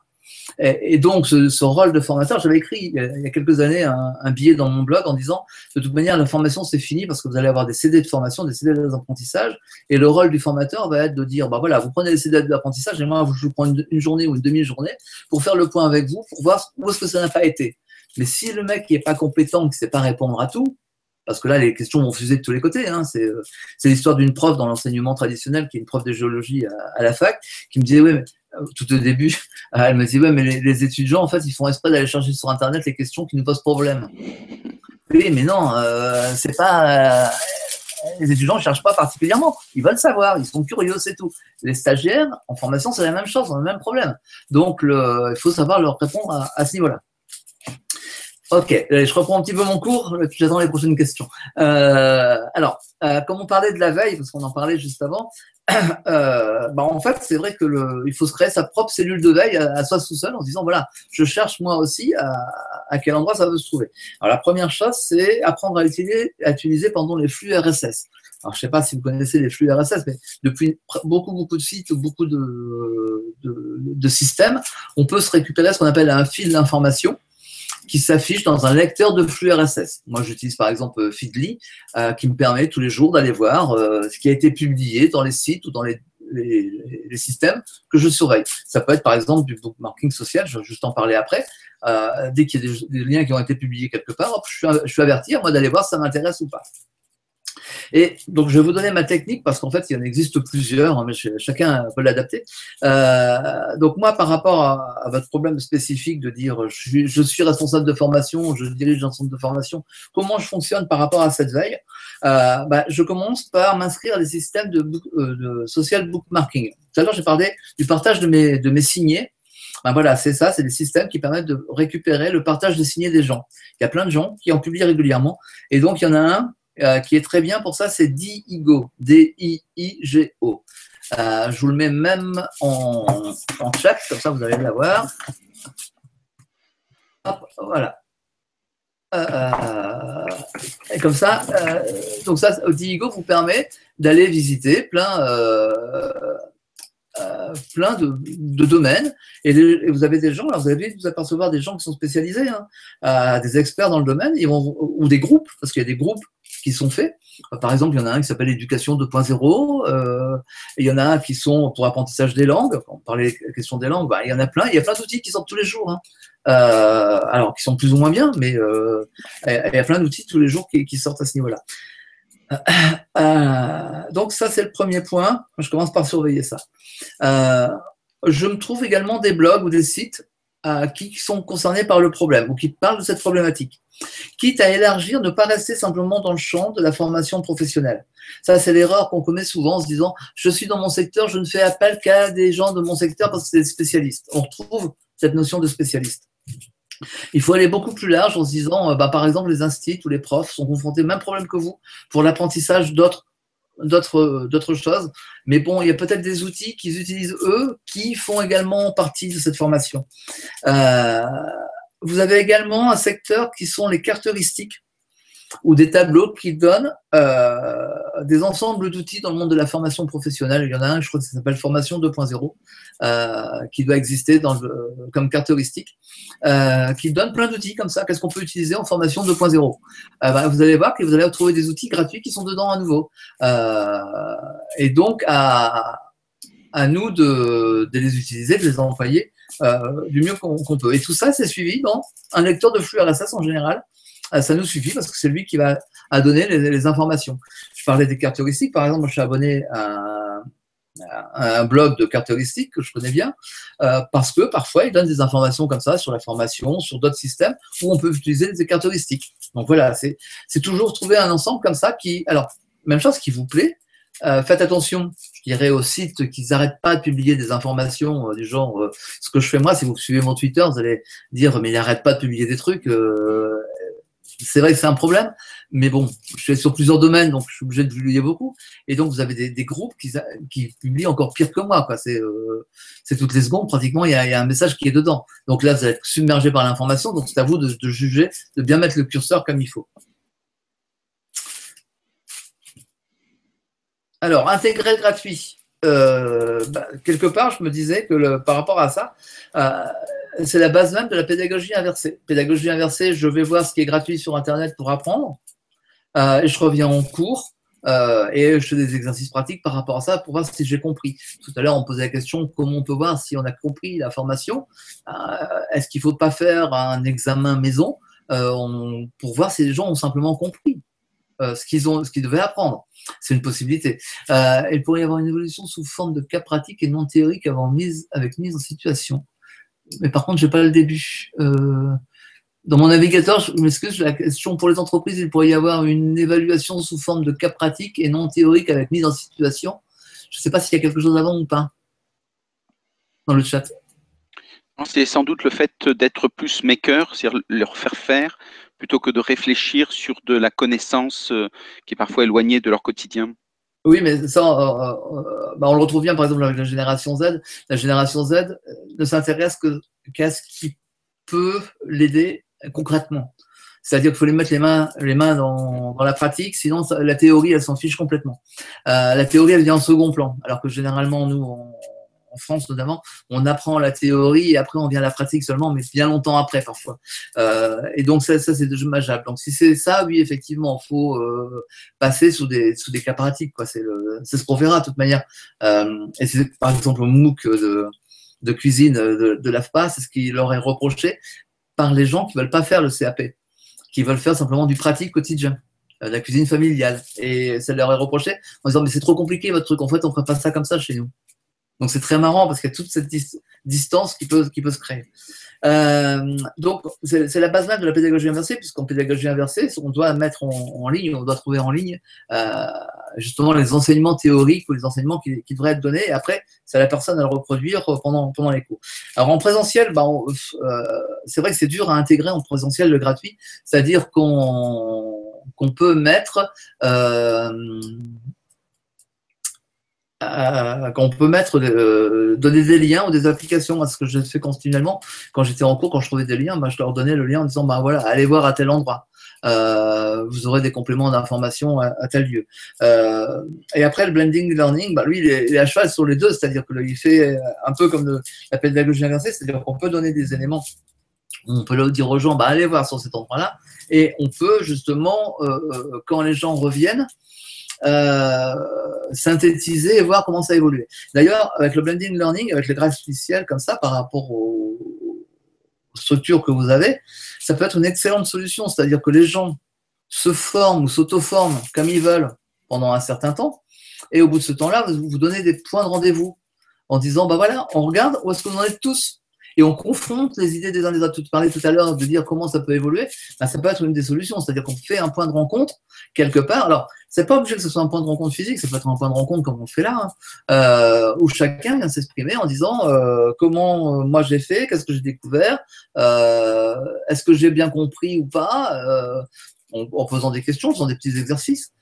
Et donc, ce rôle de formateur, j'avais écrit il y a quelques années un billet dans mon blog en disant de toute manière, la formation, c'est fini parce que vous allez avoir des CD de formation, des CD d'apprentissage. Et le rôle du formateur va être de dire, bah voilà, vous prenez les CD d'apprentissage et moi, je vous prends une journée ou une demi-journée pour faire le point avec vous, pour voir où est-ce que ça n'a pas été. Mais si le mec n'est pas compétent, qu'il ne sait pas répondre à tout, parce que là, les questions vont fuser de tous les côtés. Hein. C'est l'histoire d'une prof dans l'enseignement traditionnel, qui est une prof de géologie à la fac, qui me disait, oui, mais tout au début, elle me disait, ouais, mais les étudiants, en fait, ils font exprès d'aller chercher sur Internet les questions qui nous posent problème. Oui, mais non, c'est pas. Les étudiants ne cherchent pas particulièrement. Ils veulent savoir, ils sont curieux, c'est tout. Les stagiaires, en formation, c'est la même chose, on a le même problème. Donc, il faut savoir leur répondre à ce niveau-là. Ok, je reprends un petit peu mon cours, puis j'attends les prochaines questions. Alors, comme on parlait de la veille, parce qu'on en parlait juste avant, en fait, c'est vrai qu'il faut se créer sa propre cellule de veille à soi tout seul en se disant, voilà, je cherche moi aussi à quel endroit ça veut se trouver. Alors, la première chose, c'est apprendre à utiliser pendant les flux RSS. Alors, je ne sais pas si vous connaissez les flux RSS, mais depuis beaucoup de sites, beaucoup de systèmes, on peut se récupérer ce qu'on appelle un fil d'information qui s'affiche dans un lecteur de flux RSS. Moi, j'utilise par exemple Feedly, qui me permet tous les jours d'aller voir ce qui a été publié dans les sites ou dans les systèmes que je surveille. Ça peut être par exemple du bookmarking social, je vais juste en parler après. Dès qu'il y a des liens qui ont été publiés quelque part, hop, je suis averti, moi, d'aller voir si ça m'intéresse ou pas. Et donc, je vais vous donner ma technique parce qu'en fait, il y en existe plusieurs, hein, mais chacun peut l'adapter. Donc, moi, par rapport à votre problème spécifique de dire je suis responsable de formation, je dirige un centre de formation, comment je fonctionne par rapport à cette veille? Je commence par m'inscrire à des systèmes de social bookmarking. Tout à l'heure, j'ai parlé du partage de mes signés. Voilà, c'est ça, c'est des systèmes qui permettent de récupérer le partage des signés des gens. Il y a plein de gens qui en publient régulièrement. Et donc, il y en a un qui est très bien pour ça, c'est Diigo, D-I-I-G-O. Je vous le mets même en chat, comme ça vous allez l'avoir. Hop, voilà. Et comme ça, donc ça, Diigo vous permet d'aller visiter plein de domaines et vous avez des gens, alors vous allez vous apercevoir des gens qui sont spécialisés, des experts dans le domaine, ou des groupes, parce qu'il y a des groupes qui sont faits. Par exemple, il y en a un qui s'appelle Éducation 2.0, et il y en a un qui sont pour apprentissage des langues. On parlait des questions des langues, il y en a plein. Il y a plein d'outils qui sortent tous les jours, alors qui sont plus ou moins bien, mais il y a plein d'outils tous les jours qui sortent à ce niveau-là. Donc ça, c'est le premier point. Je commence par surveiller ça. Je me trouve également des blogs ou des sites qui sont concernés par le problème ou qui parlent de cette problématique, quitte à élargir, ne pas rester simplement dans le champ de la formation professionnelle. Ça, c'est l'erreur qu'on commet souvent en se disant « je suis dans mon secteur, je ne fais appel qu'à des gens de mon secteur parce que c'est des spécialistes ». On retrouve cette notion de spécialiste. Il faut aller beaucoup plus large en se disant, par exemple, les instituts ou les profs sont confrontés au même problème que vous pour l'apprentissage d'autres choses. Mais bon, il y a peut-être des outils qu'ils utilisent eux qui font également partie de cette formation. Vous avez également un secteur qui sont les cartes heuristiques ou des tableaux qui donnent des ensembles d'outils dans le monde de la formation professionnelle. Il y en a un, je crois que ça s'appelle Formation 2.0, qui doit exister comme carte heuristique, qui donne plein d'outils comme ça. Qu'est-ce qu'on peut utiliser en Formation 2.0 vous allez voir que vous allez trouver des outils gratuits qui sont dedans à nouveau. Et donc, à nous de les utiliser, de les employer du mieux qu'on peut. Et tout ça, c'est suivi dans un lecteur de flux RSS en général. Ça nous suffit parce que c'est lui qui va donner les informations. Je parlais des cartes heuristiques. Par exemple, moi, je suis abonné à un blog de cartes heuristiques que je connais bien parce que parfois, il donne des informations comme ça sur la formation, sur d'autres systèmes où on peut utiliser des cartes heuristiques. Donc voilà, c'est toujours trouver un ensemble comme ça qui… Alors, même chose qui vous plaît. Faites attention, je dirais aux sites qu'ils n'arrêtent pas de publier des informations du genre ce que je fais moi, si vous suivez mon Twitter, vous allez dire mais il n'arrête pas de publier des trucs. C'est vrai que c'est un problème, mais bon, je suis sur plusieurs domaines, donc je suis obligé de publier beaucoup. Et donc, vous avez des groupes qui publient encore pire que moi, quoi. C'est toutes les secondes, pratiquement, il y a un message qui est dedans. Donc là, vous allez être submergé par l'information, donc c'est à vous de juger, de bien mettre le curseur comme il faut. Alors, intégrer le gratuit. Quelque part, je me disais que par rapport à ça, c'est la base même de la pédagogie inversée. Pédagogie inversée, je vais voir ce qui est gratuit sur Internet pour apprendre, et je reviens en cours, et je fais des exercices pratiques par rapport à ça pour voir si j'ai compris. Tout à l'heure, on posait la question comment on peut voir si on a compris la formation. Est-ce qu'il ne faut pas faire un examen maison pour voir si les gens ont simplement compris ce qu'ils devaient apprendre? C'est une possibilité. Il pourrait y avoir une évolution sous forme de cas pratiques et non théoriques avec mise en situation. Mais par contre, je n'ai pas le début. Dans mon navigateur, je m'excuse, la question pour les entreprises, il pourrait y avoir une évaluation sous forme de cas pratiques et non théoriques avec mise en situation. Je ne sais pas s'il y a quelque chose avant ou pas dans le chat.
C'est sans doute le fait d'être plus maker, c'est-à-dire leur faire faire, plutôt que de réfléchir sur de la connaissance qui est parfois éloignée de leur quotidien.
Oui, mais ça, on le retrouve bien, par exemple, avec la génération Z. La génération Z ne s'intéresse qu'à ce qui peut l'aider concrètement. C'est-à-dire qu'il faut les mettre les mains dans la pratique, sinon la théorie, elle s'en fiche complètement. La théorie, elle vient en second plan, alors que généralement, nous, en France notamment, on apprend la théorie et après on vient à la pratique seulement, mais bien longtemps après parfois. Et donc ça c'est dommageable. Donc si c'est ça, oui, effectivement, il faut passer sous des cas pratiques, quoi. C'est ce qu'on verra de toute manière. Et c'est par exemple au MOOC de cuisine de l'AFPA, c'est ce qui leur est reproché par les gens qui ne veulent pas faire le CAP, qui veulent faire simplement du pratique quotidien, la cuisine familiale. Et ça leur est reproché en disant mais c'est trop compliqué votre truc, en fait on ne ferait pas ça comme ça chez nous. Donc c'est très marrant parce qu'il y a toute cette distance qui peut se créer. Donc c'est la base même de la pédagogie inversée, puisqu'en pédagogie inversée, on doit mettre en ligne, on doit trouver en ligne justement les enseignements théoriques ou les enseignements qui devraient être donnés. Et après, c'est à la personne à le reproduire pendant les cours. Alors en présentiel, c'est vrai que c'est dur à intégrer en présentiel le gratuit, c'est-à-dire qu'on qu'on peut mettre donner des liens ou des applications à ce que je fais continuellement. Quand j'étais en cours, quand je trouvais des liens, je leur donnais le lien en disant voilà, allez voir à tel endroit. Vous aurez des compléments d'information à tel lieu. Et après, le blending learning, lui, il est à cheval sur les deux, c'est-à-dire qu'il fait un peu comme la pédagogie inversée, c'est-à-dire qu'on peut donner des éléments, on peut leur dire aux gens, allez voir sur cet endroit-là, et on peut justement, quand les gens reviennent, synthétiser et voir comment ça évolue. D'ailleurs, avec le blending learning, avec les graphes artificiels comme ça, par rapport aux structures que vous avez, ça peut être une excellente solution. C'est-à-dire que les gens se forment ou s'auto-forment comme ils veulent pendant un certain temps, et au bout de ce temps-là, vous donnez des points de rendez-vous en disant, voilà, on regarde où est-ce que vous en êtes tous. Et on confronte les idées des uns des autres. Tu parlais tout à l'heure de dire comment ça peut évoluer. Ça peut être une des solutions. C'est-à-dire qu'on fait un point de rencontre quelque part. Alors, c'est pas obligé que ce soit un point de rencontre physique. Ça peut être un point de rencontre comme on le fait là, où chacun vient s'exprimer en disant comment moi j'ai fait, qu'est-ce que j'ai découvert, est-ce que j'ai bien compris ou pas, en posant des questions, en faisant des petits exercices.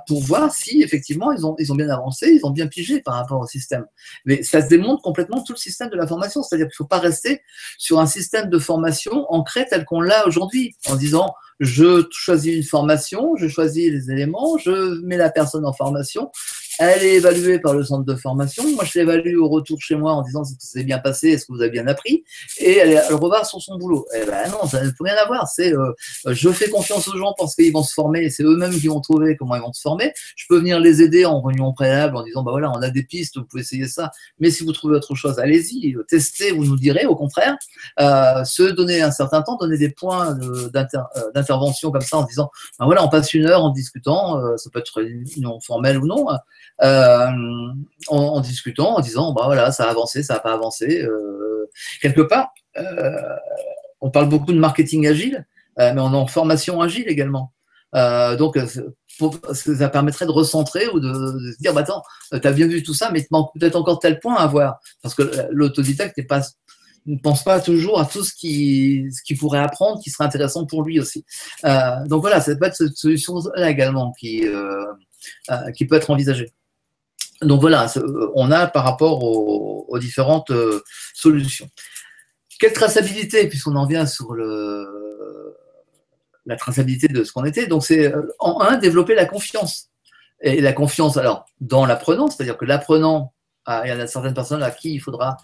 Pour voir si effectivement ils ont bien avancé, ils ont bien pigé par rapport au système. Mais ça se démontre complètement tout le système de la formation, c'est-à-dire qu'il ne faut pas rester sur un système de formation ancré tel qu'on l'a aujourd'hui, en disant je choisis une formation, je choisis les éléments, je mets la personne en formation, elle est évaluée par le centre de formation, moi je l'évalue au retour chez moi en disant si ça s'est bien passé, est-ce que vous avez bien appris, et elle repart sur son boulot. Eh ben non, ça ne peut rien avoir, c'est je fais confiance aux gens parce qu'ils vont se former, et c'est eux-mêmes qui vont trouver comment ils vont se former, je peux venir les aider en réunion préalable en disant voilà, on a des pistes, vous pouvez essayer ça, mais si vous trouvez autre chose, allez-y, testez, vous nous direz, au contraire, se donner un certain temps, donner des points d'intervention comme ça en disant voilà, on passe une heure en discutant, ça peut être une réunion formelle ou non, en discutant, en disant voilà, ça a avancé, ça n'a pas avancé. Quelque part, on parle beaucoup de marketing agile, mais on est en formation agile également. Donc, ça permettrait de recentrer ou de se dire attends, tu as bien vu tout ça, mais il te manque peut-être encore tel point à voir. Parce que l'autodidacte ne pense pas toujours à tout ce qu'il pourrait apprendre qui serait intéressant pour lui aussi. Donc voilà, ça peut être cette solution-là également qui peut être envisagée. Donc voilà, on a par rapport aux différentes solutions. Quelle traçabilité, puisqu'on en vient sur la traçabilité de ce qu'on était. Donc c'est en un, développer la confiance. Et la confiance, alors, dans l'apprenant, c'est-à-dire que l'apprenant, il y en a certaines personnes à qui il faudra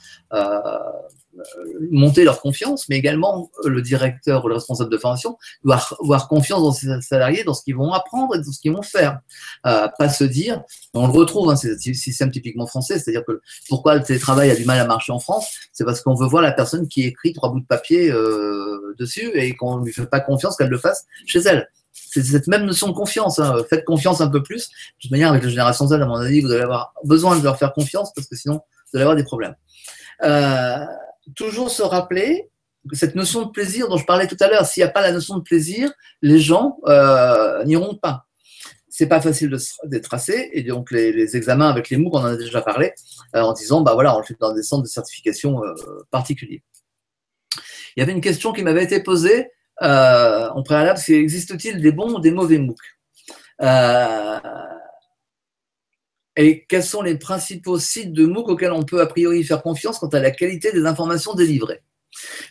monter leur confiance, mais également le directeur ou le responsable de formation doit avoir confiance dans ses salariés, dans ce qu'ils vont apprendre et dans ce qu'ils vont faire. Pas se dire, on le retrouve, c'est un système typiquement français, c'est-à-dire que pourquoi le télétravail a du mal à marcher en France, c'est parce qu'on veut voir la personne qui écrit 3 bouts de papier dessus et qu'on ne lui fait pas confiance qu'elle le fasse chez elle. C'est cette même notion de confiance. Faites confiance un peu plus. De toute manière, avec la génération Z, à mon avis, vous allez avoir besoin de leur faire confiance parce que sinon, vous allez avoir des problèmes. Toujours se rappeler cette notion de plaisir dont je parlais tout à l'heure. S'il n'y a pas la notion de plaisir, les gens n'iront pas. C'est pas facile de tracer, et donc les examens avec les MOOC, on en a déjà parlé, en disant voilà, on le fait dans des centres de certification particuliers. Il y avait une question qui m'avait été posée en préalable, c'est existe-t-il des bons ou des mauvais MOOC et quels sont les principaux sites de MOOC auxquels on peut a priori faire confiance quant à la qualité des informations délivrées?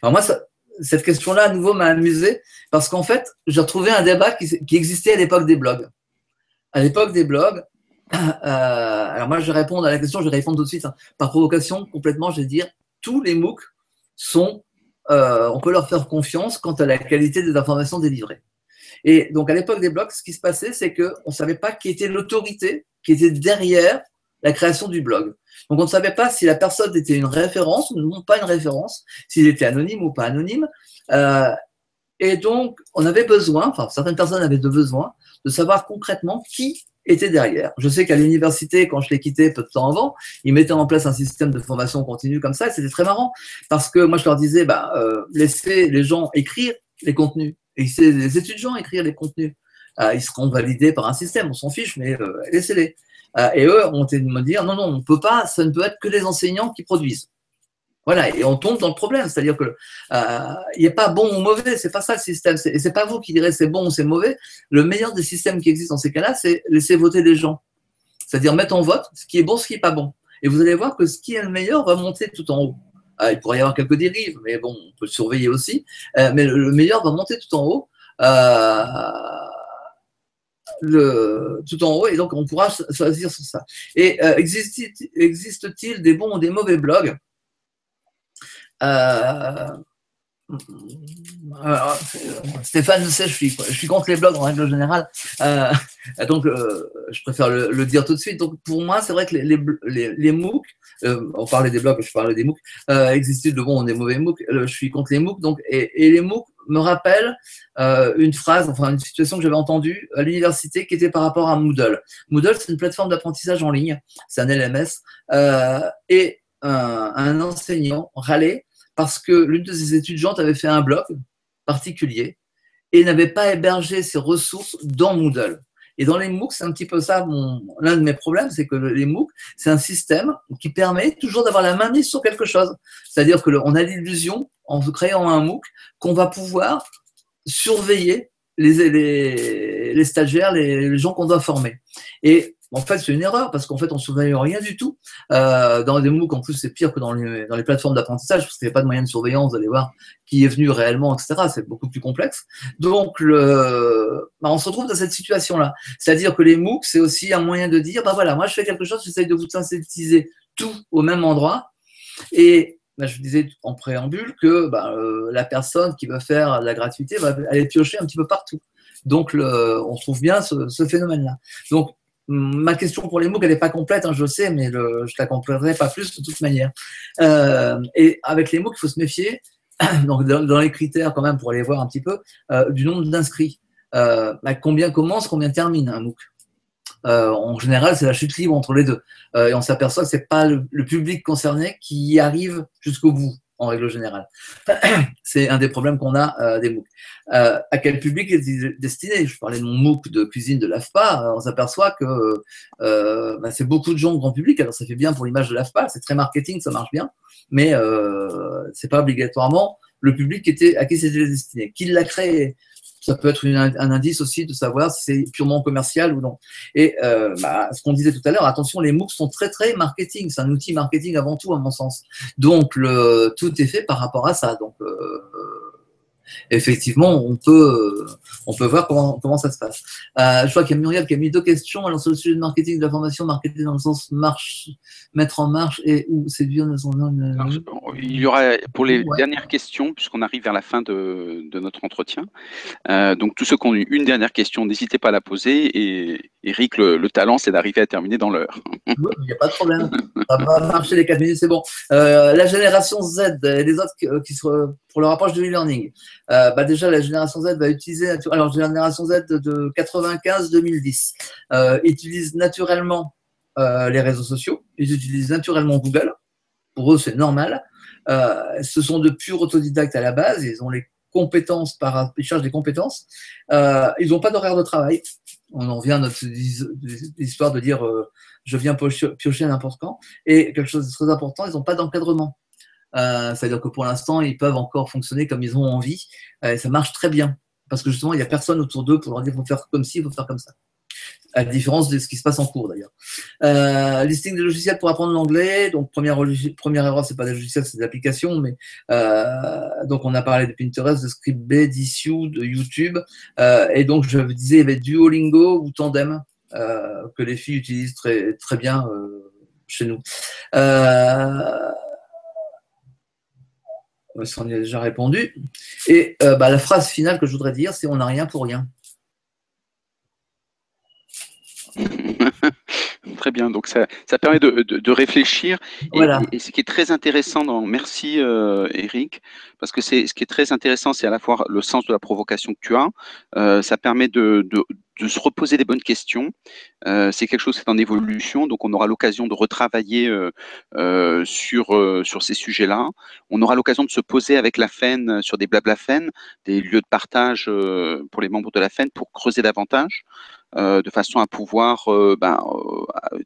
Alors moi, cette question-là, à nouveau, m'a amusé parce qu'en fait, j'ai retrouvé un débat qui existait à l'époque des blogs. À l'époque des blogs, alors moi, je vais répondre à la question, je vais répondre tout de suite, par provocation, complètement, je vais dire, tous les MOOC sont, on peut leur faire confiance quant à la qualité des informations délivrées. Et donc, à l'époque des blogs, ce qui se passait, c'est qu'on ne savait pas qui était l'autorité qui était derrière la création du blog. Donc, on ne savait pas si la personne était une référence ou non pas une référence, s'il était anonyme ou pas anonyme. Et donc, on avait besoin, enfin, certaines personnes avaient besoin de savoir concrètement qui était derrière. Je sais qu'à l'université, quand je l'ai quitté peu de temps avant, ils mettaient en place un système de formation continue comme ça, et c'était très marrant, parce que moi, je leur disais, laissez les gens écrire les contenus, et laissez les étudiants écrire les contenus. Ils seront validés par un système, on s'en fiche, mais laissez-les. Et eux ont été de me dire, non, on ne peut pas, ça ne peut être que les enseignants qui produisent. Voilà, et on tombe dans le problème, c'est-à-dire que il n'y a pas bon ou mauvais, c'est pas ça le système, et c'est pas vous qui direz c'est bon ou c'est mauvais. Le meilleur des systèmes qui existent dans ces cas-là, c'est laisser voter les gens, c'est-à-dire mettre en vote ce qui est bon, ce qui n'est pas bon. Et vous allez voir que ce qui est le meilleur va monter tout en haut. Il pourrait y avoir quelques dérives, mais bon, on peut le surveiller aussi. Mais le meilleur va monter tout en haut. Tout en haut, et donc on pourra choisir sur ça. Et existe-t-il des bons ou des mauvais blogs? Stéphane le sait, je suis contre les blogs en règle générale, donc je préfère le dire tout de suite. Donc pour moi, c'est vrai que les MOOC, on parlait des blogs, je parlais des MOOC, existe-t-il de bons ou des mauvais MOOC? Je suis contre les MOOC, donc, et les MOOC me rappellent une phrase, enfin une situation que j'avais entendue à l'université qui était par rapport à Moodle. Moodle, c'est une plateforme d'apprentissage en ligne, c'est un LMS, et un enseignant râlait parce que l'une de ses étudiantes avait fait un blog particulier et n'avait pas hébergé ses ressources dans Moodle. Et dans les MOOC, c'est un petit peu ça, l'un de mes problèmes, c'est que les MOOC, c'est un système qui permet toujours d'avoir la main mise sur quelque chose. C'est-à-dire qu'on a l'illusion, en créant un MOOC, qu'on va pouvoir surveiller les stagiaires, les gens qu'on doit former. Et en fait, c'est une erreur parce qu'en fait, on ne surveille rien du tout. Dans des MOOC, en plus, c'est pire que dans les plateformes d'apprentissage parce qu'il n'y a pas de moyen de surveillance. Vous allez voir qui est venu réellement, etc. C'est beaucoup plus complexe. Donc, on se retrouve dans cette situation-là. C'est-à-dire que les MOOC, c'est aussi un moyen de dire, voilà, moi, je fais quelque chose, j'essaye de vous synthétiser tout au même endroit. Et je disais en préambule que la personne qui va faire la gratuité va aller piocher un petit peu partout. Donc, on trouve bien ce phénomène-là. Donc, ma question pour les MOOC, elle n'est pas complète, hein, je sais, mais je ne la compléterai pas plus de toute manière. Et avec les MOOC, il faut se méfier, donc dans les critères quand même pour aller voir un petit peu, du nombre d'inscrits. Combien commence, combien termine un MOOC? En général, c'est la chute libre entre les deux. Et on s'aperçoit que ce n'est pas le public concerné qui arrive jusqu'au bout, en règle générale. C'est un des problèmes qu'on a des MOOC. À quel public est destiné? Je parlais de mon MOOC de cuisine de l'AFPA. On s'aperçoit que c'est beaucoup de gens grand public. Alors, ça fait bien pour l'image de l'AFPA. C'est très marketing, ça marche bien. Mais ce n'est pas obligatoirement le public à qui c'était destiné. Qui l'a créé? Ça peut être un indice aussi de savoir si c'est purement commercial ou non. Et ce qu'on disait tout à l'heure, attention, les MOOC sont très, très marketing. C'est un outil marketing avant tout, à mon sens. Donc, tout est fait par rapport à ça. Donc, effectivement, on peut voir comment ça se passe. Je vois qu'il y a Muriel qui a mis 2 questions. Alors, sur le sujet de marketing, de la formation, marketing dans le sens mettre en marche et ou séduire nos
il y aura, pour les dernières questions, puisqu'on arrive vers la fin de notre entretien, donc tous ceux qui ont eu une dernière question, n'hésitez pas à la poser. Et Eric, le talent, c'est d'arriver à terminer dans l'heure.
Il n'y a pas de problème. Ça va marcher les 4 minutes, c'est bon. La génération Z et les autres pour le rapproche de e-learning. Déjà, la génération Z va utiliser. Alors, génération Z de 95-2010 utilise naturellement les réseaux sociaux. Ils utilisent naturellement Google. Pour eux, c'est normal. Ce sont de purs autodidactes à la base. Ils ont les compétences, ils cherchent des compétences. Ils n'ont pas d'horaire de travail. On en revient à notre histoire de dire je viens piocher n'importe quand. Et quelque chose de très important, ils n'ont pas d'encadrement. C'est-à-dire que pour l'instant, ils peuvent encore fonctionner comme ils ont envie. Et ça marche très bien. Parce que justement, il n'y a personne autour d'eux pour leur dire il faut faire comme ci, il faut faire comme ça. À la différence de ce qui se passe en cours d'ailleurs. Listing des logiciels pour apprendre l'anglais. Donc, première erreur, ce n'est pas des logiciels, c'est des applications. Mais, donc, on a parlé de Pinterest, de Scriptbay, d'Issue, de YouTube. Et donc, je vous disais, il y avait Duolingo ou Tandem que les filles utilisent très, très bien chez nous. On y a déjà répondu. Et la phrase finale que je voudrais dire, c'est on n'a rien pour rien.
Très bien, donc ça permet de réfléchir.
Voilà.
Et ce qui est très intéressant, merci Eric, parce que ce qui est très intéressant, c'est à la fois le sens de la provocation que tu as, ça permet de se reposer des bonnes questions. C'est quelque chose qui est en évolution, donc on aura l'occasion de retravailler sur ces sujets-là. On aura l'occasion de se poser avec la FEN sur des blabla FEN, des lieux de partage pour les membres de la FEN pour creuser davantage. de façon à pouvoir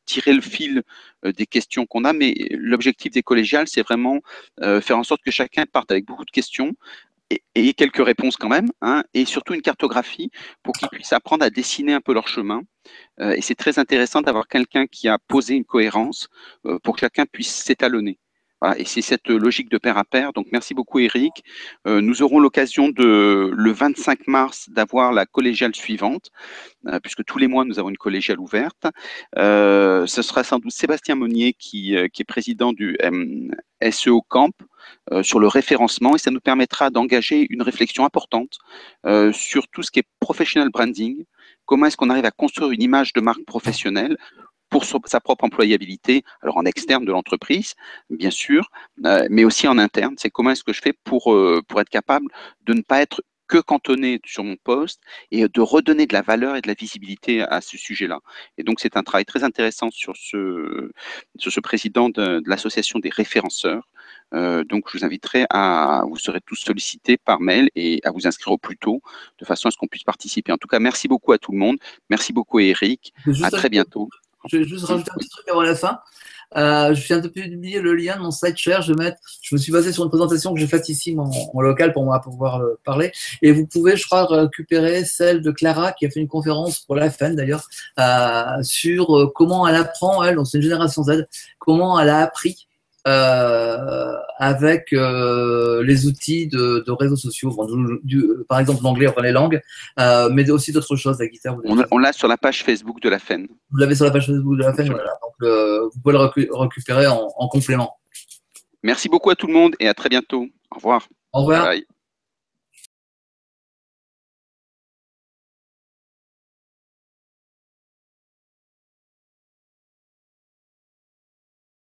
tirer le fil des questions qu'on a. Mais l'objectif des collégiales, c'est vraiment faire en sorte que chacun parte avec beaucoup de questions et quelques réponses quand même, hein, et surtout une cartographie pour qu'ils puissent apprendre à dessiner un peu leur chemin. Et c'est très intéressant d'avoir quelqu'un qui a posé une cohérence pour que chacun puisse s'étalonner. Voilà, et c'est cette logique de pair à pair. Donc, merci beaucoup, Eric. Nous aurons l'occasion le 25 mars d'avoir la collégiale suivante, puisque tous les mois, nous avons une collégiale ouverte. Ce sera sans doute Sébastien Monnier qui est président du SEO Camp sur le référencement, et ça nous permettra d'engager une réflexion importante sur tout ce qui est professional branding. Comment est-ce qu'on arrive à construire une image de marque professionnelle pour sa propre employabilité, alors en externe de l'entreprise, bien sûr, mais aussi en interne. C'est comment est-ce que je fais pour être capable de ne pas être que cantonné sur mon poste et de redonner de la valeur et de la visibilité à ce sujet-là. Et donc, c'est un travail très intéressant sur ce président de l'association des référenceurs. Donc, je vous inviterai vous serez tous sollicités par mail et à vous inscrire au plus tôt, de façon à ce qu'on puisse participer. En tout cas, merci beaucoup à tout le monde. Merci beaucoup, Eric. À très bientôt.
Je vais juste rajouter un petit truc avant la fin. Je viens de publier le lien de mon site share. Je me suis basé sur une présentation que j'ai faite ici en local pour moi pouvoir parler. Et vous pouvez, je crois, récupérer celle de Clara qui a fait une conférence pour la FN d'ailleurs sur comment elle apprend, elle, donc c'est une génération Z, comment elle a appris avec les outils de réseaux sociaux, par exemple l'anglais, enfin les langues, mais aussi d'autres choses, la guitare.
On l'a sur la page Facebook de la FEN.
Vous l'avez sur la page Facebook de la FEN, voilà. Donc vous pouvez le récupérer en complément.
Merci beaucoup à tout le monde et à très bientôt. Au revoir.
Au revoir.
Bye.